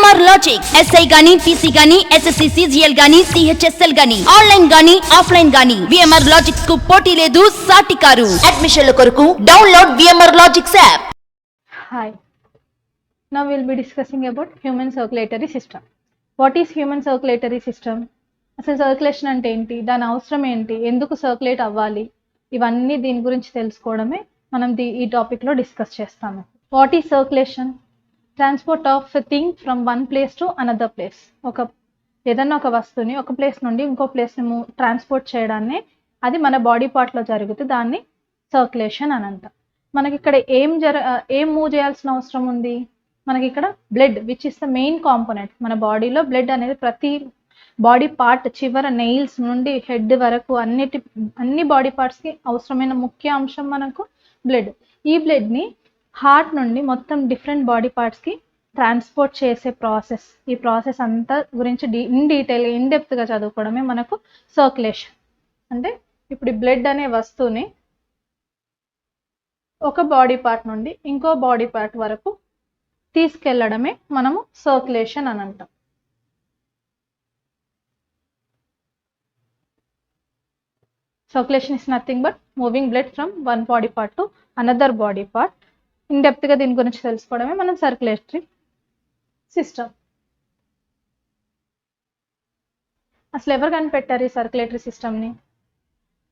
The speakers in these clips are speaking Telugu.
విఎంఆర్ లాజిక్ ఎస్ఐ గాని పీసీ గాని ఎస్ఎస్సి సిజిఎల్ గాని సిహెచ్ఎస్ఎల్ గాని ఆన్లైన్ గాని ఆఫ్లైన్ గాని విఎంఆర్ లాజిక్స్ కు పోటీ లేదు సాటి కారు. అడ్మిషన్ల కొరకు download VMR logics app. Hi. Now we'll be discussing about human circulatory system. What is human circulatory system? అసలు సర్క్యులేషన్ అంటే ఏంటి, దాని అవసరం ఏంటి, ఎందుకు సర్క్యులేట్ అవ్వాలి, ఇవన్నీ దీని గురించి తెలుసుకోవడమే మనం ఈ టాపిక్లో డిస్కస్ చేస్తాము. What is circulation? Transport of a thing from one place to another place. ఏదన్నా ఒక వస్తువుని ఒక ప్లేస్ నుండి ఇంకో ప్లేస్ని ట్రాన్స్పోర్ట్ చేయడాన్ని, అది మన బాడీ పార్ట్లో జరుగుతుంది, దాన్ని సర్క్యులేషన్ అని అంటాం. మనకి ఇక్కడ ఏం మూవ్ చేయాల్సిన అవసరం ఉంది? మనకి ఇక్కడ blood, which is the main component. మన బాడీలో బ్లడ్ అనేది ప్రతి బాడీ పార్ట్ చివర నెయిల్స్ నుండి హెడ్ వరకు అన్ని బాడీ పార్ట్స్కి అవసరమైన ముఖ్య అంశం మనకు బ్లడ్. ఈ బ్లడ్ని హార్ట్ నుండి మొత్తం డిఫరెంట్ బాడీ పార్ట్స్కి ట్రాన్స్పోర్ట్ చేసే ప్రాసెస్. ఈ ప్రాసెస్ అంతా గురించి ఇన్ డెప్త్గా చదువుకోవడమే మనకు సర్క్యులేషన్. అంటే ఇప్పుడు ఈ బ్లడ్ అనే వస్తువుని ఒక బాడీ పార్ట్ నుండి ఇంకో బాడీ పార్ట్ వరకు తీసుకెళ్లడమే మనము సర్క్యులేషన్ అని అంటాం. Circulation is nothing but moving blood from one body part to another body part. In డెప్త్గా దీని గురించి తెలుసుకోవడమే మనం సర్క్యులేటరీ సిస్టమ్. అసలు ఎవరు కనిపెట్టారు ఈ సర్క్యులేటరీ సిస్టమ్ని?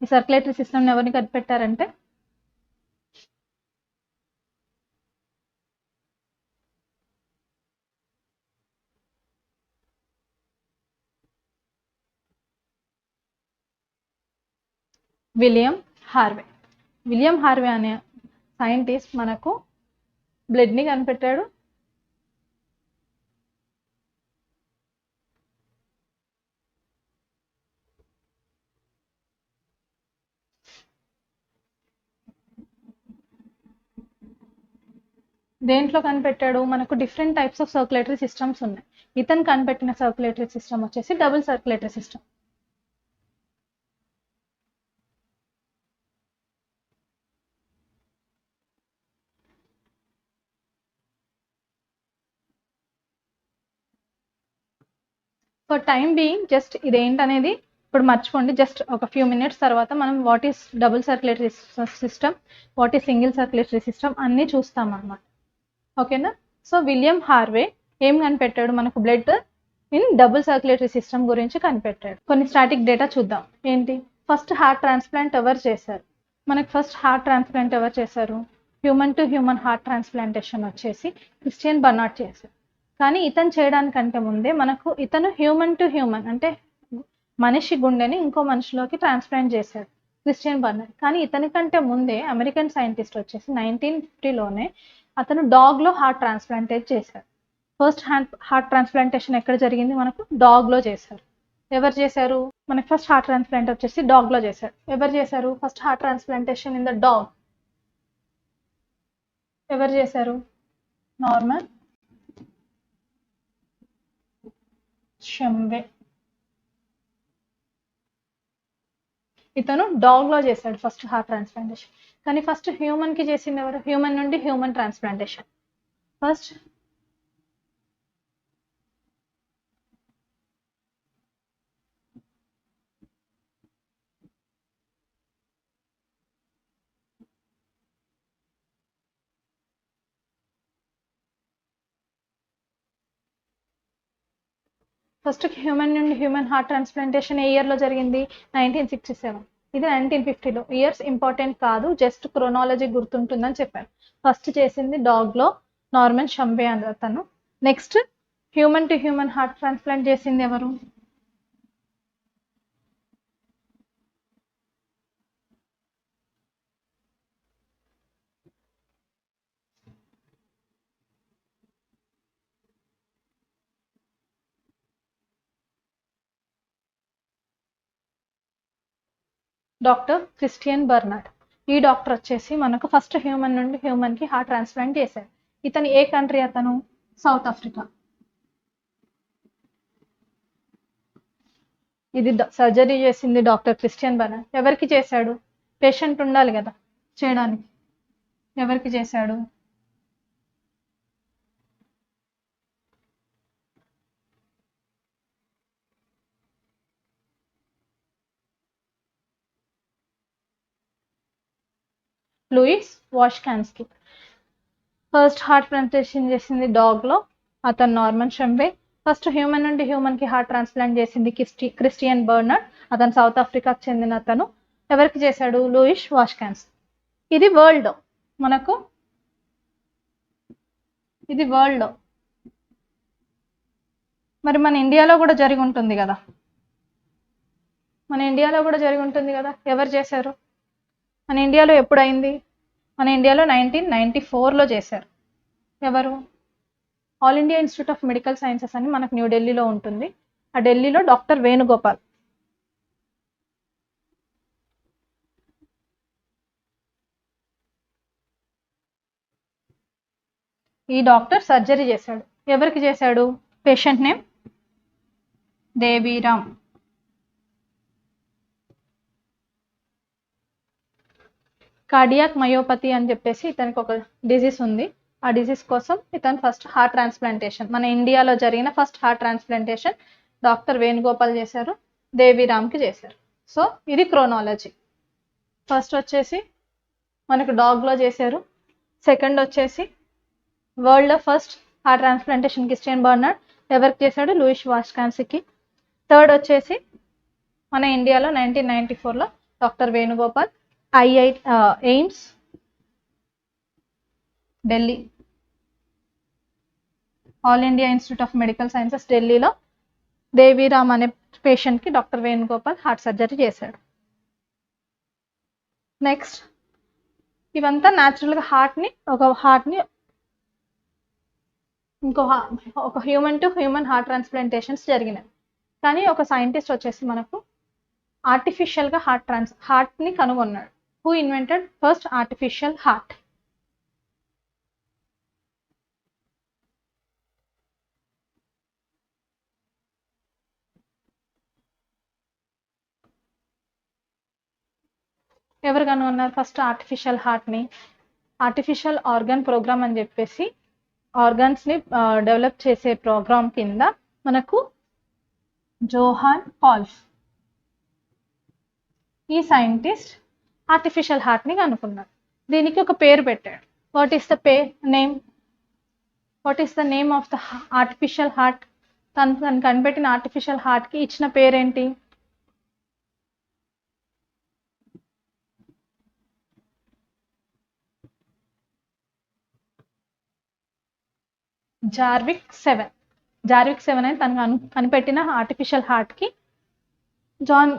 ఈ సర్క్యులేటరీ సిస్టమ్ని ఎవరిని కనిపెట్టారంటే విలియం హార్వే. విలియం హార్వే అనే సైంటిస్ట్ మనకు బ్లడ్ని కనిపెట్టాడు. దేంట్లో కనిపెట్టాడు? మనకు different types of circulatory systems ఉన్నాయి. ఇతను కనిపెట్టిన సర్క్యులేటరీ సిస్టమ్ వచ్చేసి double circulatory system. For time being just ఇదేంటనేది ఇప్పుడు మర్చిపోండి. జస్ట్ ఒక ఫ్యూ మినిట్స్ తర్వాత మనం what is double circulatory system, what is single circulatory system అన్నీ చూస్తాం అన్నమాట. ఓకేనా? సో విలియం హార్వే ఏం కనిపెట్టాడు? మనకు blood in double circulatory system గురించి కనిపెట్టాడు. కొన్ని స్టాటిక్ డేటా చూద్దాం. ఏంటి? ఫస్ట్ హార్ట్ ట్రాన్స్ప్లాంట్ ఎవరు చేశారు? మనకు ఫస్ట్ హార్ట్ ట్రాన్స్ప్లాంట్ ఎవరు చేశారు? Human to human heart transplantation వచ్చేసి క్రిస్టియన్ బర్నార్డ్ చేశారు. కానీ ఇతను చేయడానికంటే ముందే ఇతను హ్యూమన్ టు హ్యూమన్ అంటే మనిషి గుండెని ఇంకో మనిషిలోకి ట్రాన్స్ప్లాంట్ చేశాడు, క్రిస్టియన్ బర్నార్డ్. కానీ ఇతనికంటే ముందే అమెరికన్ సైంటిస్ట్ వచ్చేసి 1950లోనే అతను డాగ్లో హార్ట్ ట్రాన్స్ప్లాంటేట్ చేశారు. ఫస్ట్ హార్ట్ ట్రాన్స్ప్లాంటేషన్ ఎక్కడ జరిగింది? మనకు డాగ్లో చేశారు. ఎవరు చేశారు? మనకి ఫస్ట్ హార్ట్ ట్రాన్స్ప్లాంట్ వచ్చేసి డాగ్లో చేశారు. ఎవరు చేశారు first heart transplantation in the dog? ఎవరు చేశారు? నార్మన్ షంబే. ఇతను డాగ్లో చేశాడు ఫస్ట్ హార్ట్ ట్రాన్స్ప్లాంటేషన్. కానీ ఫస్ట్ హ్యూమన్కి చేసింది ఎవరు? హ్యూమన్ నుండి హ్యూమన్ ట్రాన్స్ప్లాంటేషన్. ఫస్ట్ హ్యూమన్ నుండి హ్యూమన్ హార్ట్ ట్రాన్స్ప్లాంటేషన్ ఏ ఇయర్లో జరిగింది? 1967. ఇది 1950లో. ఇయర్స్ ఇంపార్టెంట్ కాదు, జస్ట్ క్రోనాలజీ గుర్తుంటుందని చెప్పాను. ఫస్ట్ చేసింది డాగ్లో నార్మన్ షంబే అని అతను. Next human to human heart transplant చేసింది ఎవరు? Doctor Christian Barnard. ఈ డాక్టర్ వచ్చేసి మనకు ఫస్ట్ హ్యూమన్ నుండి హ్యూమన్కి హార్ట్ ట్రాన్స్ప్లాంట్ చేశారు. ఇతను ఏ కంట్రీ? అతను సౌత్ ఆఫ్రికా. ఇది సర్జరీ చేసింది డాక్టర్ క్రిస్టియన్ బర్నార్డ్. ఎవరికి చేశాడు? పేషెంట్ ఉండాలి కదా చేయడానికి. ఎవరికి చేశాడు? లూయిస్ వాష్కాన్స్కీ. ఫస్ట్ హార్ట్ ట్రాన్స్ప్లాంటేషన్ చేసింది డాగ్లో, అతను నార్మన్ షంబే. ఫస్ట్ హ్యూమన్ నుండి హ్యూమన్కి హార్ట్ ట్రాన్స్ప్లాంట్ చేసింది క్రిస్టియన్ బర్నర్డ్, అతను సౌత్ ఆఫ్రికాకు చెందిన అతను. ఎవరికి చేశాడు? లూయిస్ వాష్కాన్స్కీ. ఇది వరల్డ్ మనకు, ఇది వరల్డ్. మరి మన ఇండియాలో కూడా జరిగి ఉంటుంది కదా, మన ఇండియాలో కూడా జరిగి ఉంటుంది కదా. ఎవరు చేశారు? మన ఇండియాలో ఎప్పుడైంది? మన ఇండియాలో 1994లో చేశారు. ఎవరు? All India Institute of Medical sciences అని మనకు న్యూఢిల్లీలో ఉంటుంది. ఆ ఢిల్లీలో డాక్టర్ వేణుగోపాల్. ఈ డాక్టర్ సర్జరీ చేశాడు. ఎవరికి చేశాడు? Patient name Deviram. Cardiac myopathy అని చెప్పేసి ఇతనికి ఒక డిజీజ్ ఉంది. ఆ డిజీజ్ కోసం ఇతను ఫస్ట్ హార్ట్ ట్రాన్స్ప్లాంటేషన్, మన ఇండియాలో జరిగిన first heart transplantation doctor Venugopal చేశారు, దేవీరామ్కి చేశారు. సో ఇది క్రోనాలజీ. ఫస్ట్ వచ్చేసి మనకు డాగ్లో చేశారు. సెకండ్ వచ్చేసి వరల్డ్లో first heart transplantation Christiaan Barnard, ఎవరికి చేశాడు? Louis Washkansky. థర్డ్ వచ్చేసి మన ఇండియాలో 1994లో doctor Venugopal, AIIMS Delhi, All India Institute of Medical Sciences ఢిల్లీలో దేవీరామ్ అనే పేషెంట్కి డాక్టర్ వేణుగోపాల్ హార్ట్ సర్జరీ చేశాడు. నెక్స్ట్ ఇవంతా న్యాచురల్గా హార్ట్ని ఒక హ్యూమన్ టు హ్యూమన్ హార్ట్ ట్రాన్స్ప్లాంటేషన్స్ జరిగినాయి. కానీ ఒక సైంటిస్ట్ వచ్చేసి మనకు ఆర్టిఫిషియల్గా హార్ట్ని కనుగొన్నాడు. Who invented first artificial heart? ఎవరు కనుగొన్నారు ఫస్ట్ ఆర్టిఫిషియల్ హార్ట్ని? ఆర్టిఫిషియల్ ఆర్గన్ ప్రోగ్రామ్ అని చెప్పేసి ఆర్గన్స్ని డెవలప్ చేసే ప్రోగ్రామ్ కింద మనకు జోహాన్ కాల్ఫ్, ఈ సైంటిస్ట్ ఆర్టిఫిషియల్ హార్ట్ని కనుక్కున్నాడు. దీనికి ఒక పేరు పెట్టాడు. What is the name of the artificial heart? తను కనిపెట్టిన ఆర్టిఫిషియల్ హార్ట్కి ఇచ్చిన పేరేంటి? జార్విక్ 7 అని తను కనిపెట్టిన ఆర్టిఫిషియల్ హార్ట్కి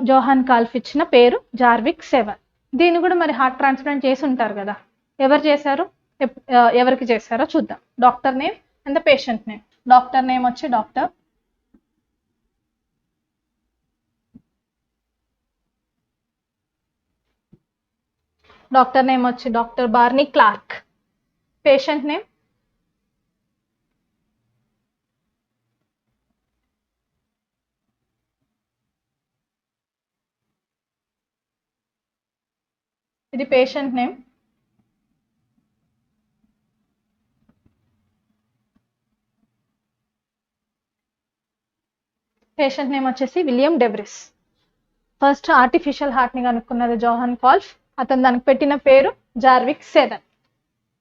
జోహాన్ కాల్ఫ్ ఇచ్చిన పేరు జార్విక్ 7. దీన్ని కూడా మరి హార్ట్ ట్రాన్స్ప్లాంట్ చేసి ఉంటారు కదా, ఎవరు చేశారు? ఎవరికి చేశారో చూద్దాం. Doctor name and the patient name. Doctor name వచ్చి doctor Barney Clark. Patient name ఇది పేషెంట్ నేమ్. పేషెంట్ నేమ్ వచ్చేసి విలియం డెబ్రిస్. ఫస్ట్ ఆర్టిఫిషియల్ హార్ట్ని కనుక్కున్నది జోహాన్ కాల్ఫ్, అతను దానికి పెట్టిన పేరు జార్విక్ 7.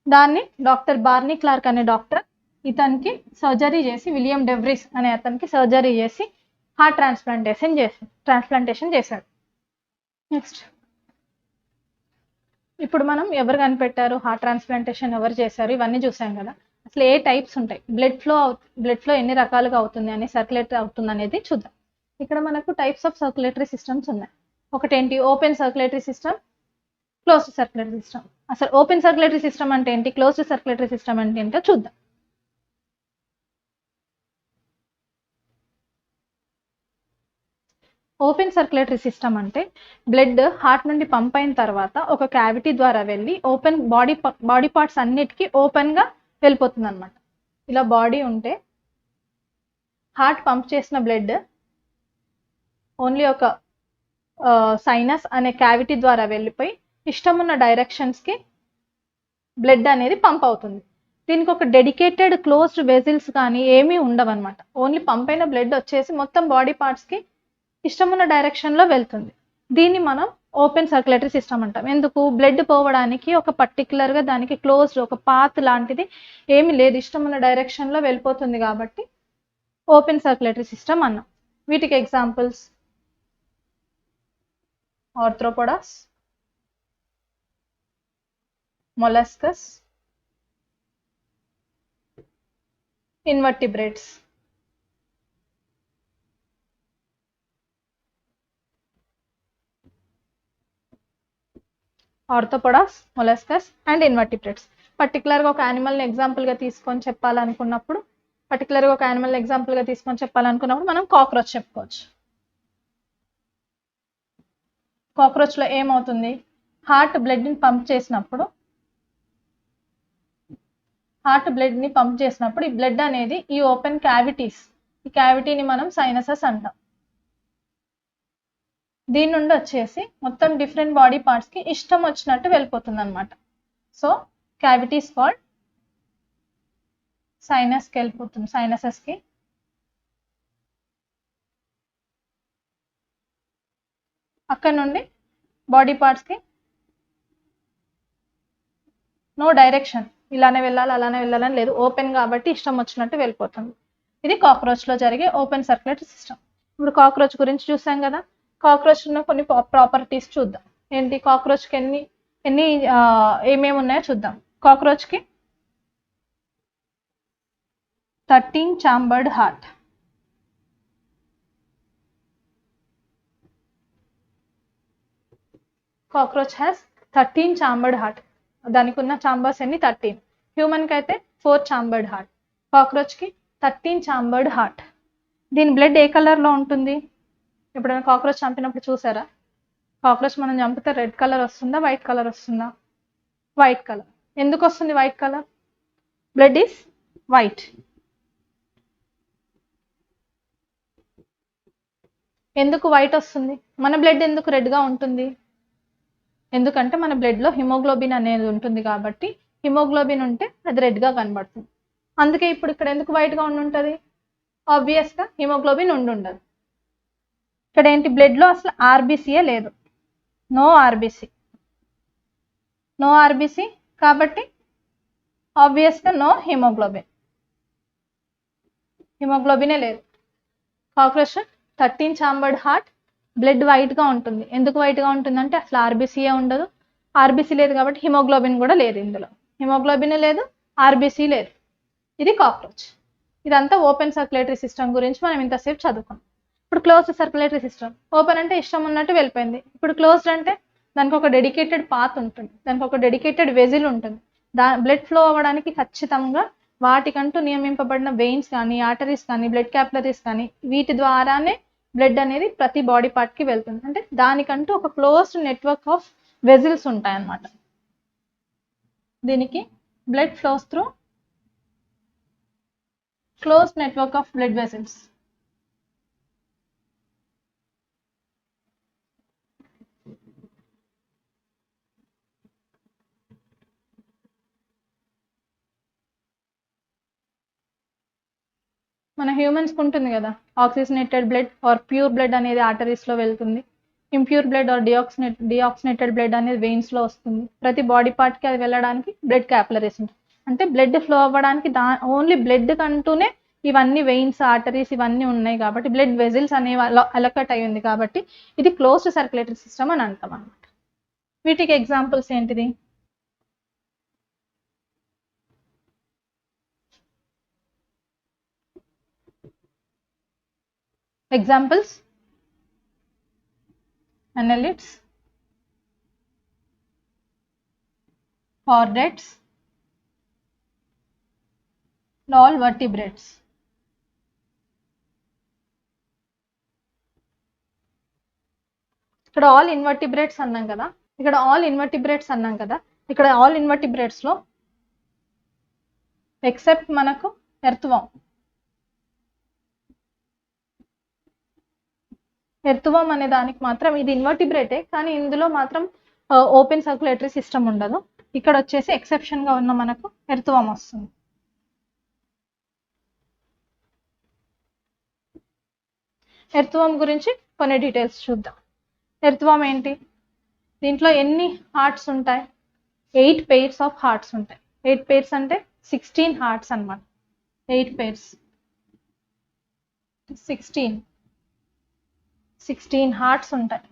దాన్ని డాక్టర్ బార్నీ క్లార్క్ అనే డాక్టర్ ఇతనికి సర్జరీ చేసి, విలియం డెబ్రిస్ అనే అతనికి సర్జరీ చేసి హార్ట్ ట్రాన్స్ప్లాంటేషన్ చేశాడు. నెక్స్ట్ ఇప్పుడు మనం ఎవరు కనిపెట్టారు, హార్ట్ ట్రాన్స్ప్లాంటేషన్ ఎవరు చేశారు, ఇవన్నీ చూసాం కదా. అసలు ఏ టైప్స్ ఉంటాయి, బ్లడ్ ఫ్లో ఎన్ని రకాలుగా అవుతుంది అని, సర్క్యులేటరీ అవుతుంది అనేది చూద్దాం. ఇక్కడ మనకు టైప్స్ ఆఫ్ సర్క్యులేటరీ సిస్టమ్స్ ఉన్నాయి. ఒకటేంటి? Open circulatory system, closed circulatory system. అసలు ఓపెన్ సర్క్యులేటరీ సిస్టమ్ అంటే ఏంటి, క్లోజ్డ్ సర్క్యులేటరీ సిస్టమ్ అంటే ఏంటో చూద్దాం. ఓపెన్ సర్క్యులేటరీ సిస్టమ్ అంటే బ్లడ్ హార్ట్ నుండి పంప్ అయిన తర్వాత ఒక క్యావిటీ ద్వారా వెళ్ళి ఓపెన్ బాడీ పార్ట్స్ అన్నిటికీ ఓపెన్గా వెళ్ళిపోతుంది అనమాట. ఇలా బాడీ ఉంటే హార్ట్ పంప్ చేసిన బ్లడ్ ఓన్లీ ఒక సైనస్ అనే క్యావిటీ ద్వారా వెళ్ళిపోయి ఇష్టమున్న డైరెక్షన్స్కి బ్లడ్ అనేది పంప్ అవుతుంది. దీనికి ఒక డెడికేటెడ్ క్లోజ్డ్ వెజిల్స్ కానీ ఏమీ ఉండవన్నమాట. ఓన్లీ పంప్ అయిన బ్లడ్ వచ్చేసి మొత్తం బాడీ పార్ట్స్కి ఇష్టమున్న డైరెక్షన్లో వెళ్తుంది. దీన్ని మనం ఓపెన్ సర్క్యులేటరీ సిస్టమ్ అంటాం. ఎందుకు? బ్లడ్ పోవడానికి ఒక పర్టికులర్గా దానికి క్లోజ్డ్ ఒక పాత్ లాంటిది ఏమి లేదు, ఇష్టం ఉన్న డైరెక్షన్లో వెళ్ళిపోతుంది కాబట్టి ఓపెన్ సర్క్యులేటరీ సిస్టమ్ అన్నాం. వీటికి examples arthropods, molluscs, invertebrates. Arthropods, molluscs and invertebrates. పర్టికులర్గా ఒక యానిమల్ని ఎగ్జాంపుల్గా తీసుకొని చెప్పాలనుకున్నప్పుడు మనం కాక్రోచ్ చెప్పుకోవచ్చు. కాక్రోచ్లో ఏమవుతుంది? హార్ట్ బ్లడ్ని పంప్ చేసినప్పుడు ఈ బ్లడ్ అనేది ఈ ఓపెన్ క్యావిటీస్, ఈ క్యావిటీని మనం సైనసెస్ అంటాం. దీని నుండి వచ్చేసి మొత్తం డిఫరెంట్ బాడీ పార్ట్స్కి ఇష్టం వచ్చినట్టు వెళ్ళిపోతుంది అనమాట. సో క్యావిటీస్ కాల్డ్ సైనస్కి వెళ్ళిపోతుంది, సైనసెస్కి. అక్కడ నుండి బాడీ పార్ట్స్కి నో డైరెక్షన్, ఇలానే వెళ్ళాలి అలానే వెళ్ళాలని లేదు, ఓపెన్ కాబట్టి ఇష్టం వచ్చినట్టు వెళ్ళిపోతుంది. ఇది కాక్రోచ్లో జరిగే ఓపెన్ సర్క్యులేటరీ సిస్టమ్. ఇప్పుడు కాక్రోచ్ గురించి చూసాం కదా, కాక్రోచ్ ఉన్న కొన్ని ప్రాపర్టీస్ చూద్దాం. ఏంటి? కాక్రోచ్కి ఎన్ని ఏమేమి ఉన్నాయో చూద్దాం. కాక్రోచ్కి 13 chambered heart. Cockroach has 13 chambered heart. దానికి ఉన్న ఛాంబర్స్ ఎన్ని? 13. హ్యూమన్కి అయితే 4 chambered heart. కాక్రోచ్కి 13 chambered heart. దీని బ్లడ్ ఏ కలర్లో ఉంటుంది? ఎప్పుడైనా కాక్రోచ్ చంపినప్పుడు చూసారా? కాక్రోచ్ మనం చంపితే రెడ్ కలర్ వస్తుందా, వైట్ కలర్ వస్తుందా? White colour. ఎందుకు వస్తుంది white colour? Blood is white. ఎందుకు వైట్ వస్తుంది? మన బ్లడ్ ఎందుకు రెడ్గా ఉంటుంది? ఎందుకంటే మన బ్లడ్లో హిమోగ్లోబిన్ అనేది ఉంటుంది కాబట్టి, హిమోగ్లోబిన్ ఉంటే అది రెడ్గా కనబడుతుంది. అందుకే ఇప్పుడు ఇక్కడ ఎందుకు వైట్గా ఉంటుంది? ఆబ్వియస్గా హిమోగ్లోబిన్ ఉండదు. ఇక్కడ ఏంటి? బ్లడ్లో అసలు ఆర్బీసీయే లేదు, నో ఆర్బీసీ కాబట్టి ఆబ్వియస్గా నో హిమోగ్లోబినే లేదు. కాక్రోచ్ 13 chambered heart, బ్లడ్ వైట్గా ఉంటుంది. ఎందుకు వైట్గా ఉంటుందంటే అసలు ఆర్బీసీయే ఉండదు, ఆర్బీసీ లేదు కాబట్టి హిమోగ్లోబిన్ కూడా లేదు. ఇందులో హిమోగ్లోబిన్ లేదు, ఆర్బీసీ లేదు. ఇది కాక్రోచ్. ఇదంతా ఓపెన్ సర్క్యులేటరీ సిస్టమ్ గురించి మనం ఇంతసేపు చదువుకున్నాం. ఇప్పుడు క్లోజ్డ్ సర్క్యులేటరీ సిస్టమ్. ఓపెన్ అంటే ఇష్టం ఉన్నట్టు వెళ్ళిపోయింది. ఇప్పుడు క్లోజ్డ్ అంటే దానికి ఒక డెడికేటెడ్ పాత్ ఉంటుంది, దానికి ఒక డెడికేటెడ్ వెజిల్ ఉంటుంది. బ్లడ్ ఫ్లో అవ్వడానికి ఖచ్చితంగా వాటికంటూ నియమింపబడిన వెయిన్స్ కానీ, ఆర్టరీస్ కానీ, బ్లడ్ క్యాపిలరీస్ కానీ, వీటి ద్వారానే బ్లడ్ అనేది ప్రతి బాడీ పార్ట్కి వెళ్తుంది. అంటే దానికంటూ ఒక క్లోజ్డ్ నెట్వర్క్ ఆఫ్ వెజిల్స్ ఉంటాయన్నమాట. దీనికి blood flows through closed network of blood vessels. మన హ్యూమన్స్కి ఉంటుంది కదా oxygenated blood or pure blood అనేది ఆర్టరీస్లో వెళ్తుంది, impure blood or deoxygenated blood అనేది వెయిన్స్లో వస్తుంది. ప్రతి బాడీ పార్ట్కి అది వెళ్ళడానికి బ్లడ్ క్యాపిలరీస్ ఉంటుంది. అంటే బ్లడ్ ఫ్లో అవ్వడానికి ఓన్లీ బ్లడ్ కంటూనే ఇవన్నీ వెయిన్స్, ఆర్టరీస్ ఇవన్నీ ఉన్నాయి కాబట్టి బ్లడ్ వెజిల్స్ అనేవి అలకట్ అయ్యింది కాబట్టి ఇది క్లోజ్డ్ సర్క్యులేటరీ సిస్టమ్ అని అంటాం అన్నమాట. వీటికి ఎగ్జాంపుల్స్ ఏంటిది? Examples annelids, chordates, all vertebrates. ఇక్కడ ఆల్ ఇన్వర్టిబ్రేట్స్ అన్నాం కదా, ఇక్కడ ఆల్ ఇన్వర్టిబ్రేట్స్ లో ఎక్సెప్ట్ మనకు ఎర్త్వామ్ అనే దానికి మాత్రం ఇది ఇన్వర్టిబ్రేటే, కానీ ఇందులో మాత్రం ఓపెన్ సర్క్యులేటరీ సిస్టమ్ ఉండదు. ఇక్కడ వచ్చేసి ఎక్సెప్షన్ గా ఉన్న మనకు ఎర్త్వామ్ వస్తుంది. ఎర్త్వామ్ గురించి కొన్ని డీటెయిల్స్ చూద్దాం. ఎర్త్వామ్ ఏంటి? దీంట్లో ఎన్ని హార్ట్స్ ఉంటాయి? 8 pairs ఆఫ్ హార్ట్స్ ఉంటాయి. 8 pairs అంటే 16 హార్ట్స్ అన్నమాట. 8 pairs 16 హార్ట్స్ ఉంటాయి.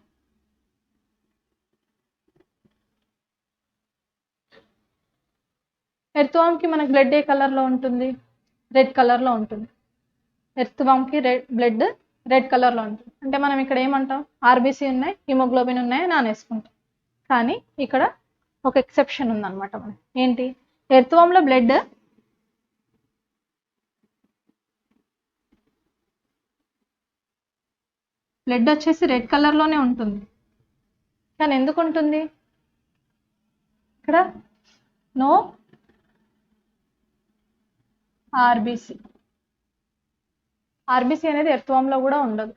ఎర్త్వామ్కి మనకు బ్లడ్ ఏ కలర్లో ఉంటుంది? రెడ్ కలర్లో ఉంటుంది. ఎర్త్వామ్కి బ్లడ్ రెడ్ కలర్లో ఉంటుంది. అంటే మనం ఇక్కడ ఏమంటాం? ఆర్బీసీ ఉన్నాయి, హిమోగ్లోబిన్ ఉన్నాయి అని అనేసుకుంటాం. కానీ ఇక్కడ ఒక ఎక్సెప్షన్ ఉందన్నమాట. మనకి ఏంటి? ఎర్త్వామ్లో బ్లడ్ వచ్చేసి రెడ్ కలర్లోనే ఉంటుంది. కానీ ఎందుకు ఉంటుంది? ఇక్కడ నో ఆర్బీసీ అనేది ఎర్త్వామ్లో కూడా ఉండదు.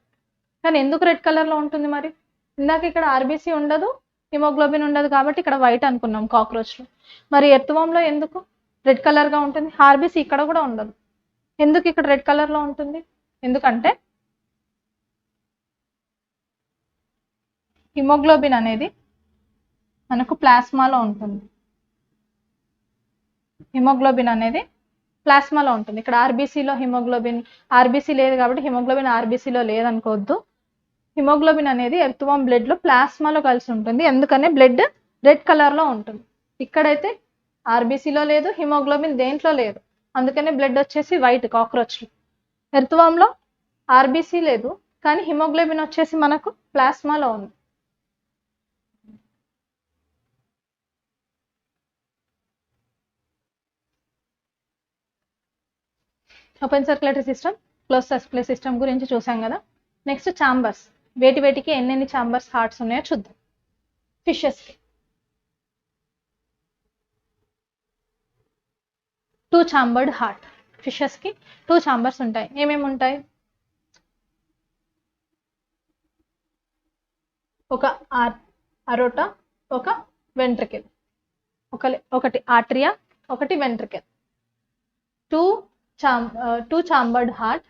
కానీ ఎందుకు రెడ్ కలర్లో ఉంటుంది మరి? ఇందాక ఇక్కడ ఆర్బీసీ ఉండదు, హిమోగ్లోబిన్ ఉండదు కాబట్టి ఇక్కడ వైట్ అనుకున్నాం కాక్రోచ్లో. మరి ఎర్త్వామ్లో ఎందుకు రెడ్ కలర్గా ఉంటుంది? ఆర్బీసీ ఇక్కడ కూడా ఉండదు. ఎందుకు ఇక్కడ రెడ్ కలర్లో ఉంటుంది? ఎందుకంటే హిమోగ్లోబిన్ అనేది మనకు ప్లాస్మాలో ఉంటుంది. హిమోగ్లోబిన్ అనేది ప్లాస్మాలో ఉంటుంది. ఇక్కడ ఆర్బీసీలో ఆర్బీసీ లేదు కాబట్టి హిమోగ్లోబిన్ ఆర్బీసీలో లేదనుకోవద్దు. హిమోగ్లోబిన్ అనేది ఎర్త్వామ్ బ్లడ్లో ప్లాస్మాలో కలిసి ఉంటుంది. ఎందుకనే బ్లడ్ రెడ్ కలర్లో ఉంటుంది. ఇక్కడైతే ఆర్బీసీలో లేదు, హిమోగ్లోబిన్ దేంట్లో లేదు, అందుకనే బ్లడ్ వచ్చేసి వైట్ కాక్రోచ్లో. ఎర్త్వామ్లో ఆర్బీసీ లేదు కానీ హిమోగ్లోబిన్ వచ్చేసి మనకు ప్లాస్మాలో ఉంది. Open circulatory system, close circulatory system గురించి చూసాం కదా. Next chambers. వేటికి ఎన్నెన్ని ఛాంబర్స్ హార్ట్స్ ఉన్నాయో చూద్దాం. ఫిషెస్కి 2 ఛాంబర్డ్ హార్ట్. ఫిషెస్కి 2 ఛాంబర్స్ ఉంటాయి. ఏమేమి ఉంటాయి? ఒక అరోటా, ఒక వెంట్రికల్. ఒకటి ఆట్రియా, ఒకటి వెంట్రికల్. 2 chambered heart.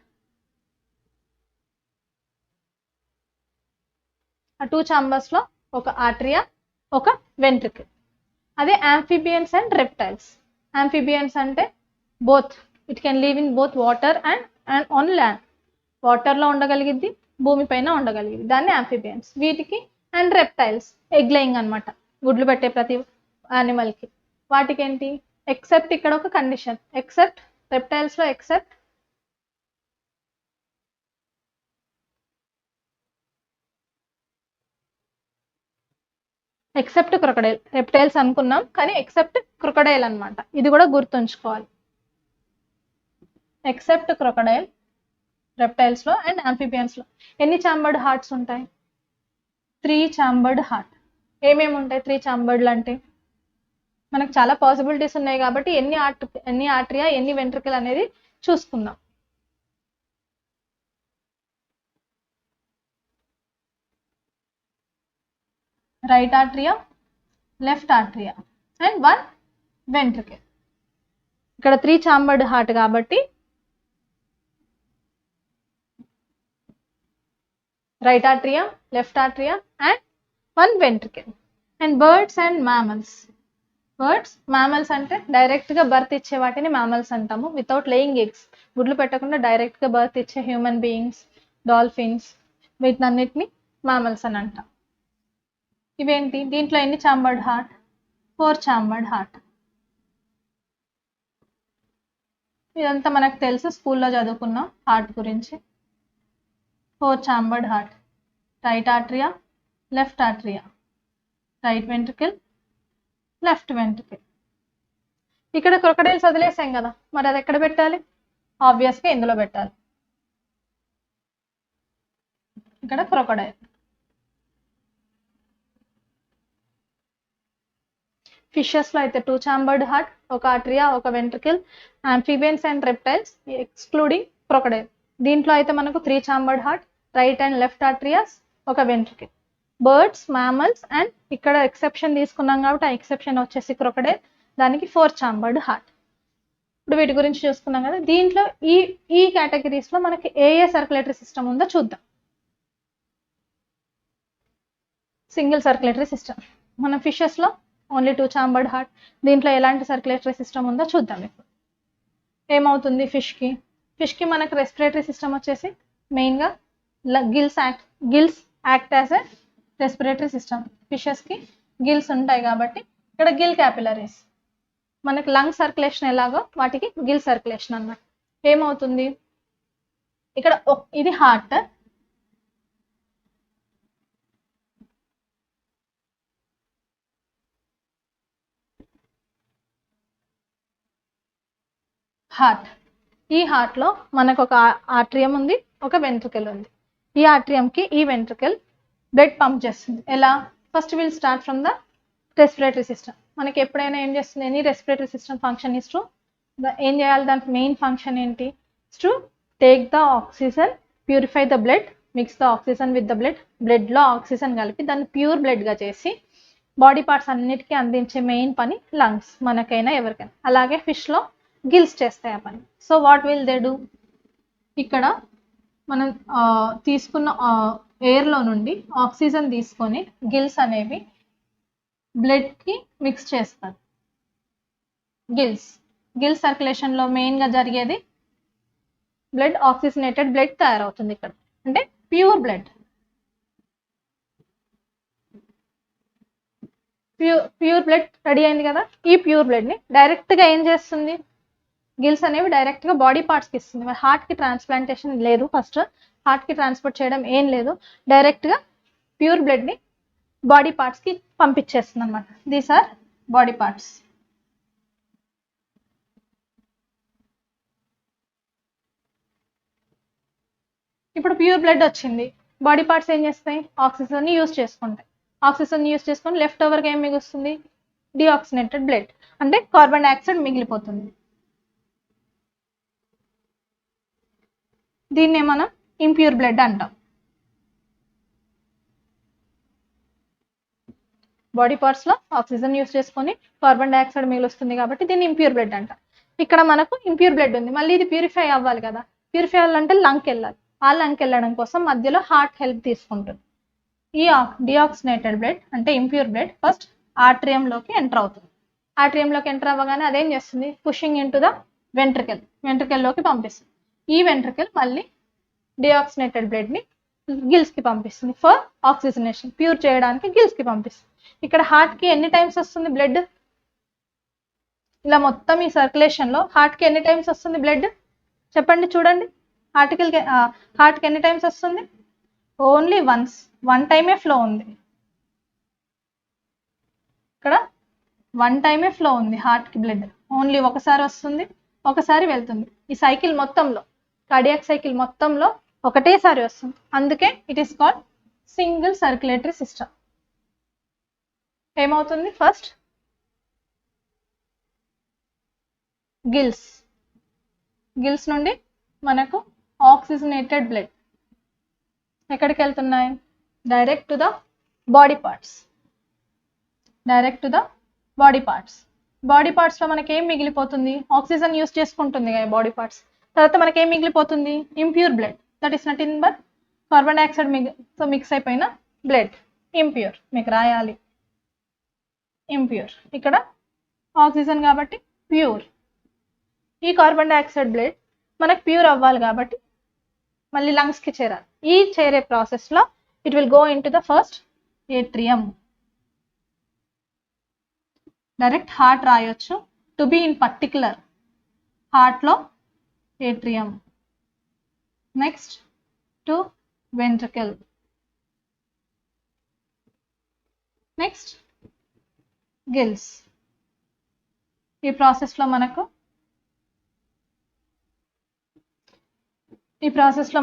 ఆ 2 ఛాంబర్స్ లో ఒక ఆట్రియా, ఒక వెంట్రికల్. అదే ఆంఫిబియన్స్ అండ్ రెప్టైల్స్. ఆంఫిబియన్స్ అంటే both, it can live in both water and on land. వాటర్లో ఉండగలిగిద్ది, భూమిపైన ఉండగలిగింది, దాన్ని ఆంఫిబియన్స్. వీటికి అండ్ రెప్టైల్స్ ఎగ్ లేయింగ్ అనమాట, గుడ్లు పెట్టే ప్రతి యానిమల్కి. వాటికి ఏంటి? ఎక్సెప్ట్ ఇక్కడ ఒక కండిషన్, ఎక్సెప్ట్ రెప్టైల్స్లో ఎక్సెప్ట్ క్రొకడైల్. రెప్టైల్స్ అనుకున్నాం కానీ ఎక్సెప్ట్ క్రొకడైల్ అనమాట. ఇది కూడా గుర్తుంచుకోవాలి. ఎక్సెప్ట్ క్రొకడైల్ రెప్టైల్స్లో అండ్ ఆంఫిబియన్స్లో. ఎన్ని ఛాంబర్డ్ హార్ట్స్ ఉంటాయి? 3 ఛాంబర్డ్ హార్ట్. ఏమేమి ఉంటాయి 3 ఛాంబర్డ్లు అంటే? మనకు చాలా పాసిబిలిటీస్ ఉన్నాయి కాబట్టి ఎన్ని ఆట్రియా, ఎన్ని వెంట్రికల్ అనేది చూసుకుందాం. Right atria, left atria and 1 ventricle. ఇక్కడ 3 ఛాంబర్డ్ హార్ట్ కాబట్టి right atria, left atria and 1 ventricle. And birds and mammals. Mammals అంటే డైరెక్ట్ గా బర్త్ ఇచ్చే వాటిని మ్యామల్స్ అంటాము. వితౌట్ లేయింగ్ ఎగ్స్, గుడ్లు పెట్టకుండా డైరెక్ట్ గా బర్త్ ఇచ్చే హ్యూమన్ బీయింగ్స్, డాల్ఫిన్స్, వీటినన్నిటిని మ్యామల్స్ అని అంటాం. ఇవేంటి? దీంట్లో ఎన్ని ఛాంబర్డ్ హార్ట్? 4 chambered heart. ఇదంతా మనకు తెలుసు, స్కూల్లో చదువుకున్నాం హార్ట్ గురించి. 4 chambered heart. Right atria, left atria, right ventricle, left ventricle. ఇక్కడ క్రొకడైల్స్ వదిలేసాం కదా, మరి అది ఎక్కడ పెట్టాలి? ఆబ్వియస్గా ఇందులో పెట్టాలి. ఇక్కడ క్రొకడైల్. ఫిషెస్లో అయితే 2 ఛాంబర్డ్ హార్ట్, ఒక ఆట్రియా, ఒక ventricle. Amphibians and reptiles excluding crocodile. దీంట్లో అయితే మనకు 3 chambered heart, right and left atrias, ఒక వెంట్రికల్. బర్డ్స్, మ్యామల్స్ అండ్ ఇక్కడ ఎక్సెప్షన్ తీసుకున్నాం కాబట్టి ఆ ఎక్సెప్షన్ వచ్చేసి క్రొకడైల్, దానికి 4 ఛాంబర్డ్ హార్ట్. ఇప్పుడు వీటి గురించి చూసుకున్నాం కదా. దీంట్లో ఈ కేటగిరీస్లో మనకి ఏ సర్క్యులేటరీ సిస్టమ్ ఉందో చూద్దాం. Single circulatory system. మన ఫిషెస్లో ఓన్లీ 2 ఛాంబర్డ్ హార్ట్. దీంట్లో ఎలాంటి సర్క్యులేటరీ సిస్టమ్ ఉందో చూద్దాం ఇప్పుడు. ఏమవుతుంది ఫిష్కి మనకు రెస్పిరేటరీ సిస్టమ్ వచ్చేసి మెయిన్గా gills act as a respiratory system. ఫిషెస్కి గిల్స్ ఉంటాయి కాబట్టి ఇక్కడ గిల్ క్యాపిలరీస్. మనకి లంగ్ సర్క్యులేషన్ ఎలాగో వాటికి గిల్ సర్క్యులేషన్ అన్నమాట. ఏమవుతుంది ఇక్కడ ఇది హార్ట్, ఈ హార్ట్లో మనకు ఒక ఆర్ట్రియం ఉంది, ఒక వెంట్రికల్ ఉంది. ఈ ఆర్ట్రియంకి ఈ వెంట్రికల్ బ్లడ్ పంప్ చేస్తుంది. ఎలా? First will start from the respiratory system. మనకి ఎప్పుడైనా ఏం చేస్తుంది, any respiratory system function is to ఏం చేయాలి, దానికి మెయిన్ ఫంక్షన్ ఏంటి, to take the oxygen, purify the blood, mix the oxygen with the blood, బ్లడ్లో ఆక్సిజన్ కలిపి దాన్ని ప్యూర్ బ్లడ్గా చేసి బాడీ పార్ట్స్ అన్నిటికీ అందించే మెయిన్ పని లంగ్స్, మనకైనా ఎవరికైనా. అలాగే ఫిష్లో గిల్స్ చేస్తాయి ఆ పని. So what will they do, ఇక్కడ మనం తీసుకున్న ఎయిర్లో నుండి ఆక్సిజన్ తీసుకొని గిల్స్ అనేవి బ్లడ్కి మిక్స్ చేస్తారు. గిల్స్ సర్క్యులేషన్లో మెయిన్గా జరిగేది బ్లడ్, ఆక్సిజనేటెడ్ బ్లడ్ తయారవుతుంది ఇక్కడ, అంటే pure blood. Pure blood ready అయింది కదా. ఈ ప్యూర్ బ్లడ్ని డైరెక్ట్గా ఏం చేస్తుంది, గిల్స్ అనేవి డైరెక్ట్గా బాడీ పార్ట్స్కి ఇస్తుంది. మరి హార్ట్కి ట్రాన్స్ప్లాంటేషన్ లేదు, ఫస్ట్ హార్ట్కి ట్రాన్స్పోర్ట్ చేయడం ఏం లేదు, డైరెక్ట్గా ప్యూర్ బ్లడ్ని బాడీ పార్ట్స్కి పంపించేస్తుంది అనమాట. These are body parts. ఇప్పుడు ప్యూర్ బ్లడ్ వచ్చింది, బాడీ పార్ట్స్ ఏం చేస్తాయి, ఆక్సిజన్ని యూజ్ చేసుకుంటాయి. ఆక్సిజన్ యూజ్ చేసుకొని లెఫ్ట్ ఓవర్గా ఏం మిగులుస్తుంది, డిఆక్సినేటెడ్ బ్లడ్, అంటే కార్బన్ డైఆక్సైడ్ మిగిలిపోతుంది. దీన్నే మనం ఇంప్యూర్ బ్లడ్ అంటాం. బాడీ పార్ట్స్లో ఆక్సిజన్ యూజ్ చేసుకొని కార్బన్ డైఆక్సైడ్ మిగులుస్తుంది కాబట్టి దీన్ని ఇంప్యూర్ బ్లడ్ అంటాం. ఇక్కడ మనకు ఇంప్యూర్ బ్లడ్ ఉంది, మళ్ళీ ఇది ప్యూరిఫై అవ్వాలి కదా. ప్యూరిఫై అవ్వాలంటే లంగ్కి వెళ్ళాలి. ఆ లంగ్కి వెళ్ళడం కోసం మధ్యలో హార్ట్ హెల్ప్ తీసుకుంటుంది. ఈ డిఆక్సినేటెడ్ బ్లడ్ అంటే ఇంప్యూర్ బ్లడ్ ఫస్ట్ ఆర్ట్రియంలోకి ఎంటర్ అవుతుంది. ఆర్ట్రియంలోకి ఎంటర్ అవ్వగానే అదేం చేస్తుంది, పుషింగ్ ఇన్ టు ద వెంట్రికల్లోకి పంపిస్తుంది. ఈ వెంట్రికల్ మళ్ళీ డిఆక్సినేటెడ్ బ్లడ్ని గిల్స్కి పంపిస్తుంది ఫర్ ఆక్సిజనేషన్, ప్యూర్ చేయడానికి గిల్స్కి పంపిస్తుంది. ఇక్కడ హార్ట్కి ఎన్ని టైమ్స్ వస్తుంది బ్లడ్, ఇలా మొత్తం ఈ సర్క్యులేషన్లో హార్ట్కి ఎన్ని టైమ్స్ వస్తుంది బ్లడ్ చెప్పండి, చూడండి. హార్ట్కి ఎన్ని టైమ్స్ వస్తుంది, ఓన్లీ వన్స్, 1 టైమే ఫ్లో ఉంది. ఇక్కడ 1 టైమే ఫ్లో ఉంది హార్ట్కి బ్లడ్, ఓన్లీ ఒకసారి వస్తుంది, ఒకసారి వెళ్తుంది. ఈ సైకిల్ మొత్తంలో, కార్డియాక్ సైకిల్ మొత్తంలో ఒకటేసారి వస్తుంది. అందుకే it is called single circulatory system. ఏమవుతుంది, ఫస్ట్ గిల్స్ నుండి మనకు ఆక్సిజనేటెడ్ బ్లడ్ ఎక్కడికి వెళ్తున్నాయి, direct to the body parts. Body పార్ట్స్లో మనకి ఏం మిగిలిపోతుంది, ఆక్సిజన్ యూస్ చేసుకుంటుంది కదా బాడీ పార్ట్స్. తర్వాత మనకి ఏం మిగిలిపోతుంది, impure blood, that is nothing but carbon dioxide mix అయిపోయిన బ్లడ్, ఇంప్యూర్. మీకు రాయాలి ఇంప్యూర్, ఇక్కడ ఆక్సిజన్ కాబట్టి ప్యూర్. ఈ కార్బన్ డైఆక్సైడ్ బ్లడ్ మనకు ప్యూర్ అవ్వాలి కాబట్టి మళ్ళీ లంగ్స్కి చేరాలి. ఈ చేరే ప్రాసెస్లో it will go in to the first atrium. Direct heart రాయొచ్చు, టు బి ఇన్ పర్టికులర్ హార్ట్లో atrium. Next to ventricle, next gills. ఈ ప్రాసెస్లో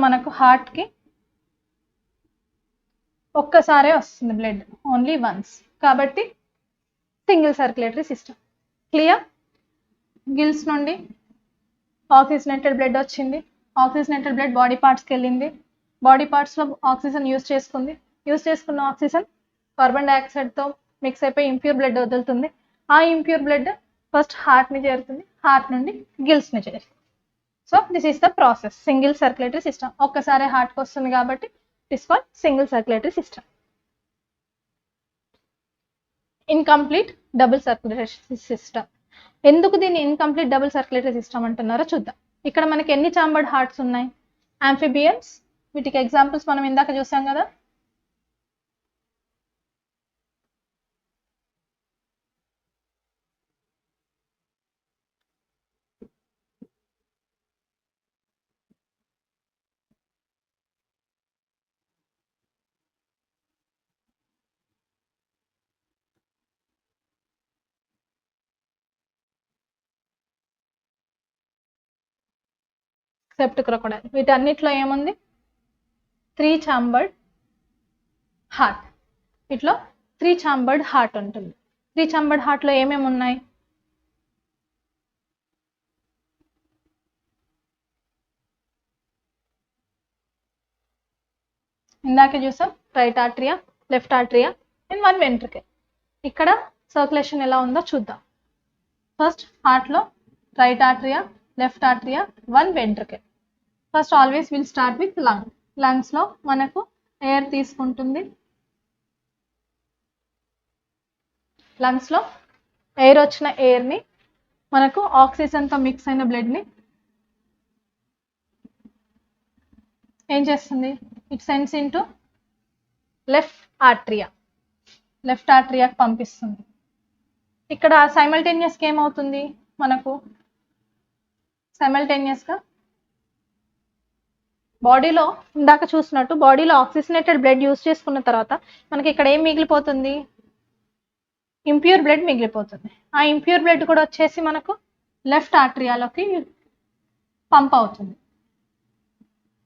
మనకు హార్ట్కి ఒక్కసారే వస్తుంది బ్లడ్, ఓన్లీ వన్స్, కాబట్టి single circulatory system. Clear? Gills నుండి ఆక్సిజనేటెడ్ బ్లడ్ వచ్చింది, ఆక్సిజనేటెడ్ బ్లడ్ బాడీ పార్ట్స్కి వెళ్ళింది, బాడీ పార్ట్స్లో ఆక్సిజన్ యూజ్ చేసుకున్న ఆక్సిజన్ కార్బన్ డైఆక్సైడ్తో మిక్స్ అయిపోయి ఇంప్యూర్ బ్లడ్ వదులుతుంది. ఆ ఇంప్యూర్ బ్లడ్ ఫస్ట్ హార్ట్ని చేరుతుంది, హార్ట్ నుండి గిల్స్ని చేరుతుంది. So this is the process, single circulatory system. ఒక్కసారి హార్ట్కి వస్తుంది కాబట్టి it is called single circulatory system. Incomplete double circulatory system. ఎందుకు దీన్ని ఇన్కంప్లీట్ డబుల్ సర్క్యులేటరీ సిస్టమ్ అంటున్నారో చూద్దాం. ఇక్కడ మనకి ఎన్ని చాంబర్డ్ హార్ట్స్ ఉన్నాయి? ఆంఫిబియన్స్, వీటికి ఎగ్జాంపుల్స్ మనం ఇందాక చూసాం కదా. సెప్ట్ క్రొకొడైల్, వీటన్నిటిలో ఏముంది? 3 చాంబర్డ్ హార్ట్. వీటిలో 3 చాంబర్డ్ హార్ట్ ఉంటుంది. 3 చాంబర్డ్ హార్ట్లో ఏమేమి ఉన్నాయి? ఇందాకే చూసాం, right atria, left atria and 1 ventricle. ఇక్కడ సర్క్యులేషన్ ఎలా ఉందో చూద్దాం. ఫస్ట్ హార్ట్లో right atria, left atria, 1 ventricle. First always will start with lung. లంగ్స్లో మనకు ఎయిర్ తీసుకుంటుంది. లంగ్స్లో ఎయిర్ వచ్చిన ఎయిర్ని మనకు ఆక్సిజన్తో మిక్స్ అయిన బ్లడ్ని ఏం చేస్తుంది? It sends into left atria, left ఆర్ట్రియాకి పంపిస్తుంది. ఇక్కడ సైమల్టేనియస్గా ఏమవుతుంది మనకు? సైమల్టేనియస్గా బాడీలో ఇందాక చూసినట్టు బాడీలో ఆక్సిజనేటెడ్ బ్లడ్ యూజ్ చేసుకున్న తర్వాత మనకి ఇక్కడ ఏం మిగిలిపోతుంది? ఇంప్యూర్ బ్లడ్ మిగిలిపోతుంది. ఆ ఇంప్యూర్ బ్లడ్ కూడా వచ్చేసి మనకు లెఫ్ట్ ఆర్ట్రియాలోకి పంప్ అవుతుంది.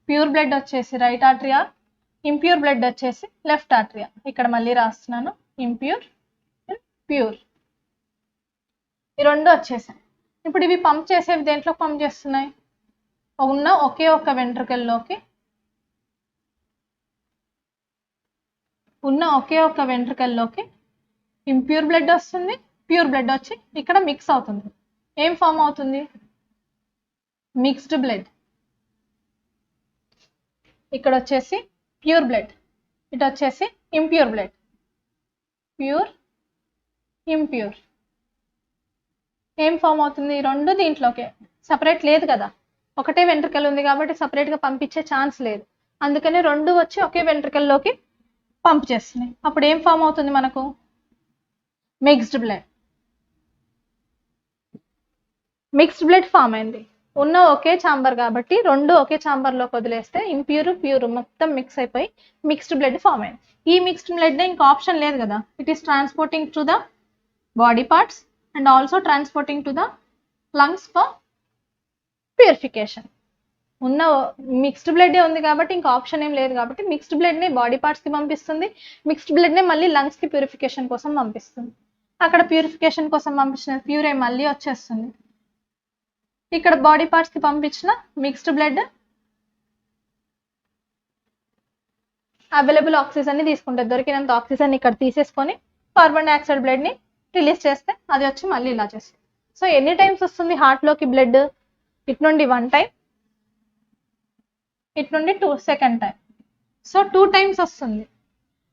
ప్యూర్ బ్లడ్ వచ్చేసి రైట్ ఆర్ట్రియా, ఇంప్యూర్ బ్లడ్ వచ్చేసి లెఫ్ట్ ఆర్ట్రియా. ఇక్కడ మళ్ళీ రాస్తున్నాను, ఇంప్యూర్ ప్యూర్, ఈ రెండు వచ్చేసాయి. ఇప్పుడు ఇవి పంప్ చేసేవి దేంట్లో పంప్ చేస్తున్నాయి? ఉన్న ఒకే ఒక్క వెంట్రుకల్లోకి, ఉన్న ఒకే ఒక్క వెంట్రుకల్లోకి ఇంప్యూర్ బ్లడ్ వస్తుంది, ప్యూర్ బ్లడ్ వచ్చి ఇక్కడ మిక్స్ అవుతుంది. ఏం ఫామ్ అవుతుంది? Mixed blood. ఇక్కడ వచ్చేసి ప్యూర్ బ్లడ్, ఇటు వచ్చేసి ఇంప్యూర్ బ్లడ్. ప్యూర్, ఇంప్యూర్ ఏం ఫామ్ అవుతుంది? రెండు దీంట్లోకే, సపరేట్ లేదు కదా, ఒకటే వెంట్రుకల్ ఉంది కాబట్టి సపరేట్గా పంపించే ఛాన్స్ లేదు. అందుకని రెండు వచ్చి ఒకే వెంట్రుకల్లోకి పంప్ చేస్తున్నాయి. అప్పుడు ఏం ఫామ్ అవుతుంది మనకు? Mixed blood. Mixed blood form అయింది. ఉన్న ఒకే ఛాంబర్ కాబట్టి రెండు ఒకే ఛాంబర్లోకి వదిలేస్తే ఇంప్యూర్ ప్యూర్ మొత్తం మిక్స్ అయిపోయి మిక్స్డ్ బ్లడ్ ఫామ్ అయింది. ఈ మిక్స్డ్ బ్లడ్ ఇంకా ఆప్షన్ లేదు కదా, it is transporting to the body parts and also transporting to the lungs for purification. ఉన్న మిక్స్డ్ బ్లడ్ ఉంది కాబట్టి ఇంకా ఆప్షన్ ఏం లేదు కాబట్టి మిక్స్డ్ బ్లడ్ని బాడీ పార్ట్స్కి పంపిస్తుంది, మిక్స్డ్ బ్లడ్ని మళ్ళీ లంగ్స్కి ప్యూరిఫికేషన్ కోసం పంపిస్తుంది. అక్కడ ప్యూరిఫికేషన్ కోసం పంపించిన ప్యూరే మళ్ళీ వచ్చేస్తుంది. ఇక్కడ బాడీ పార్ట్స్కి పంపించిన మిక్స్డ్ బ్లడ్ అవైలబుల్ ఆక్సిజన్ని తీసుకుంటుంది. దొరికినంత ఆక్సిజన్ ఇక్కడ తీసేసుకొని కార్బన్ డైఆక్సైడ్ బ్లడ్ని రిలీజ్ చేస్తే అది వచ్చి మళ్ళీ ఇలా చేస్తుంది. సో ఎన్ని టైమ్స్ వస్తుంది హార్ట్లోకి బ్లడ్? ఇటు నుండి 1 టైం, ఇటు నుండి 2 టైం. సో 2 టైమ్స్ వస్తుంది.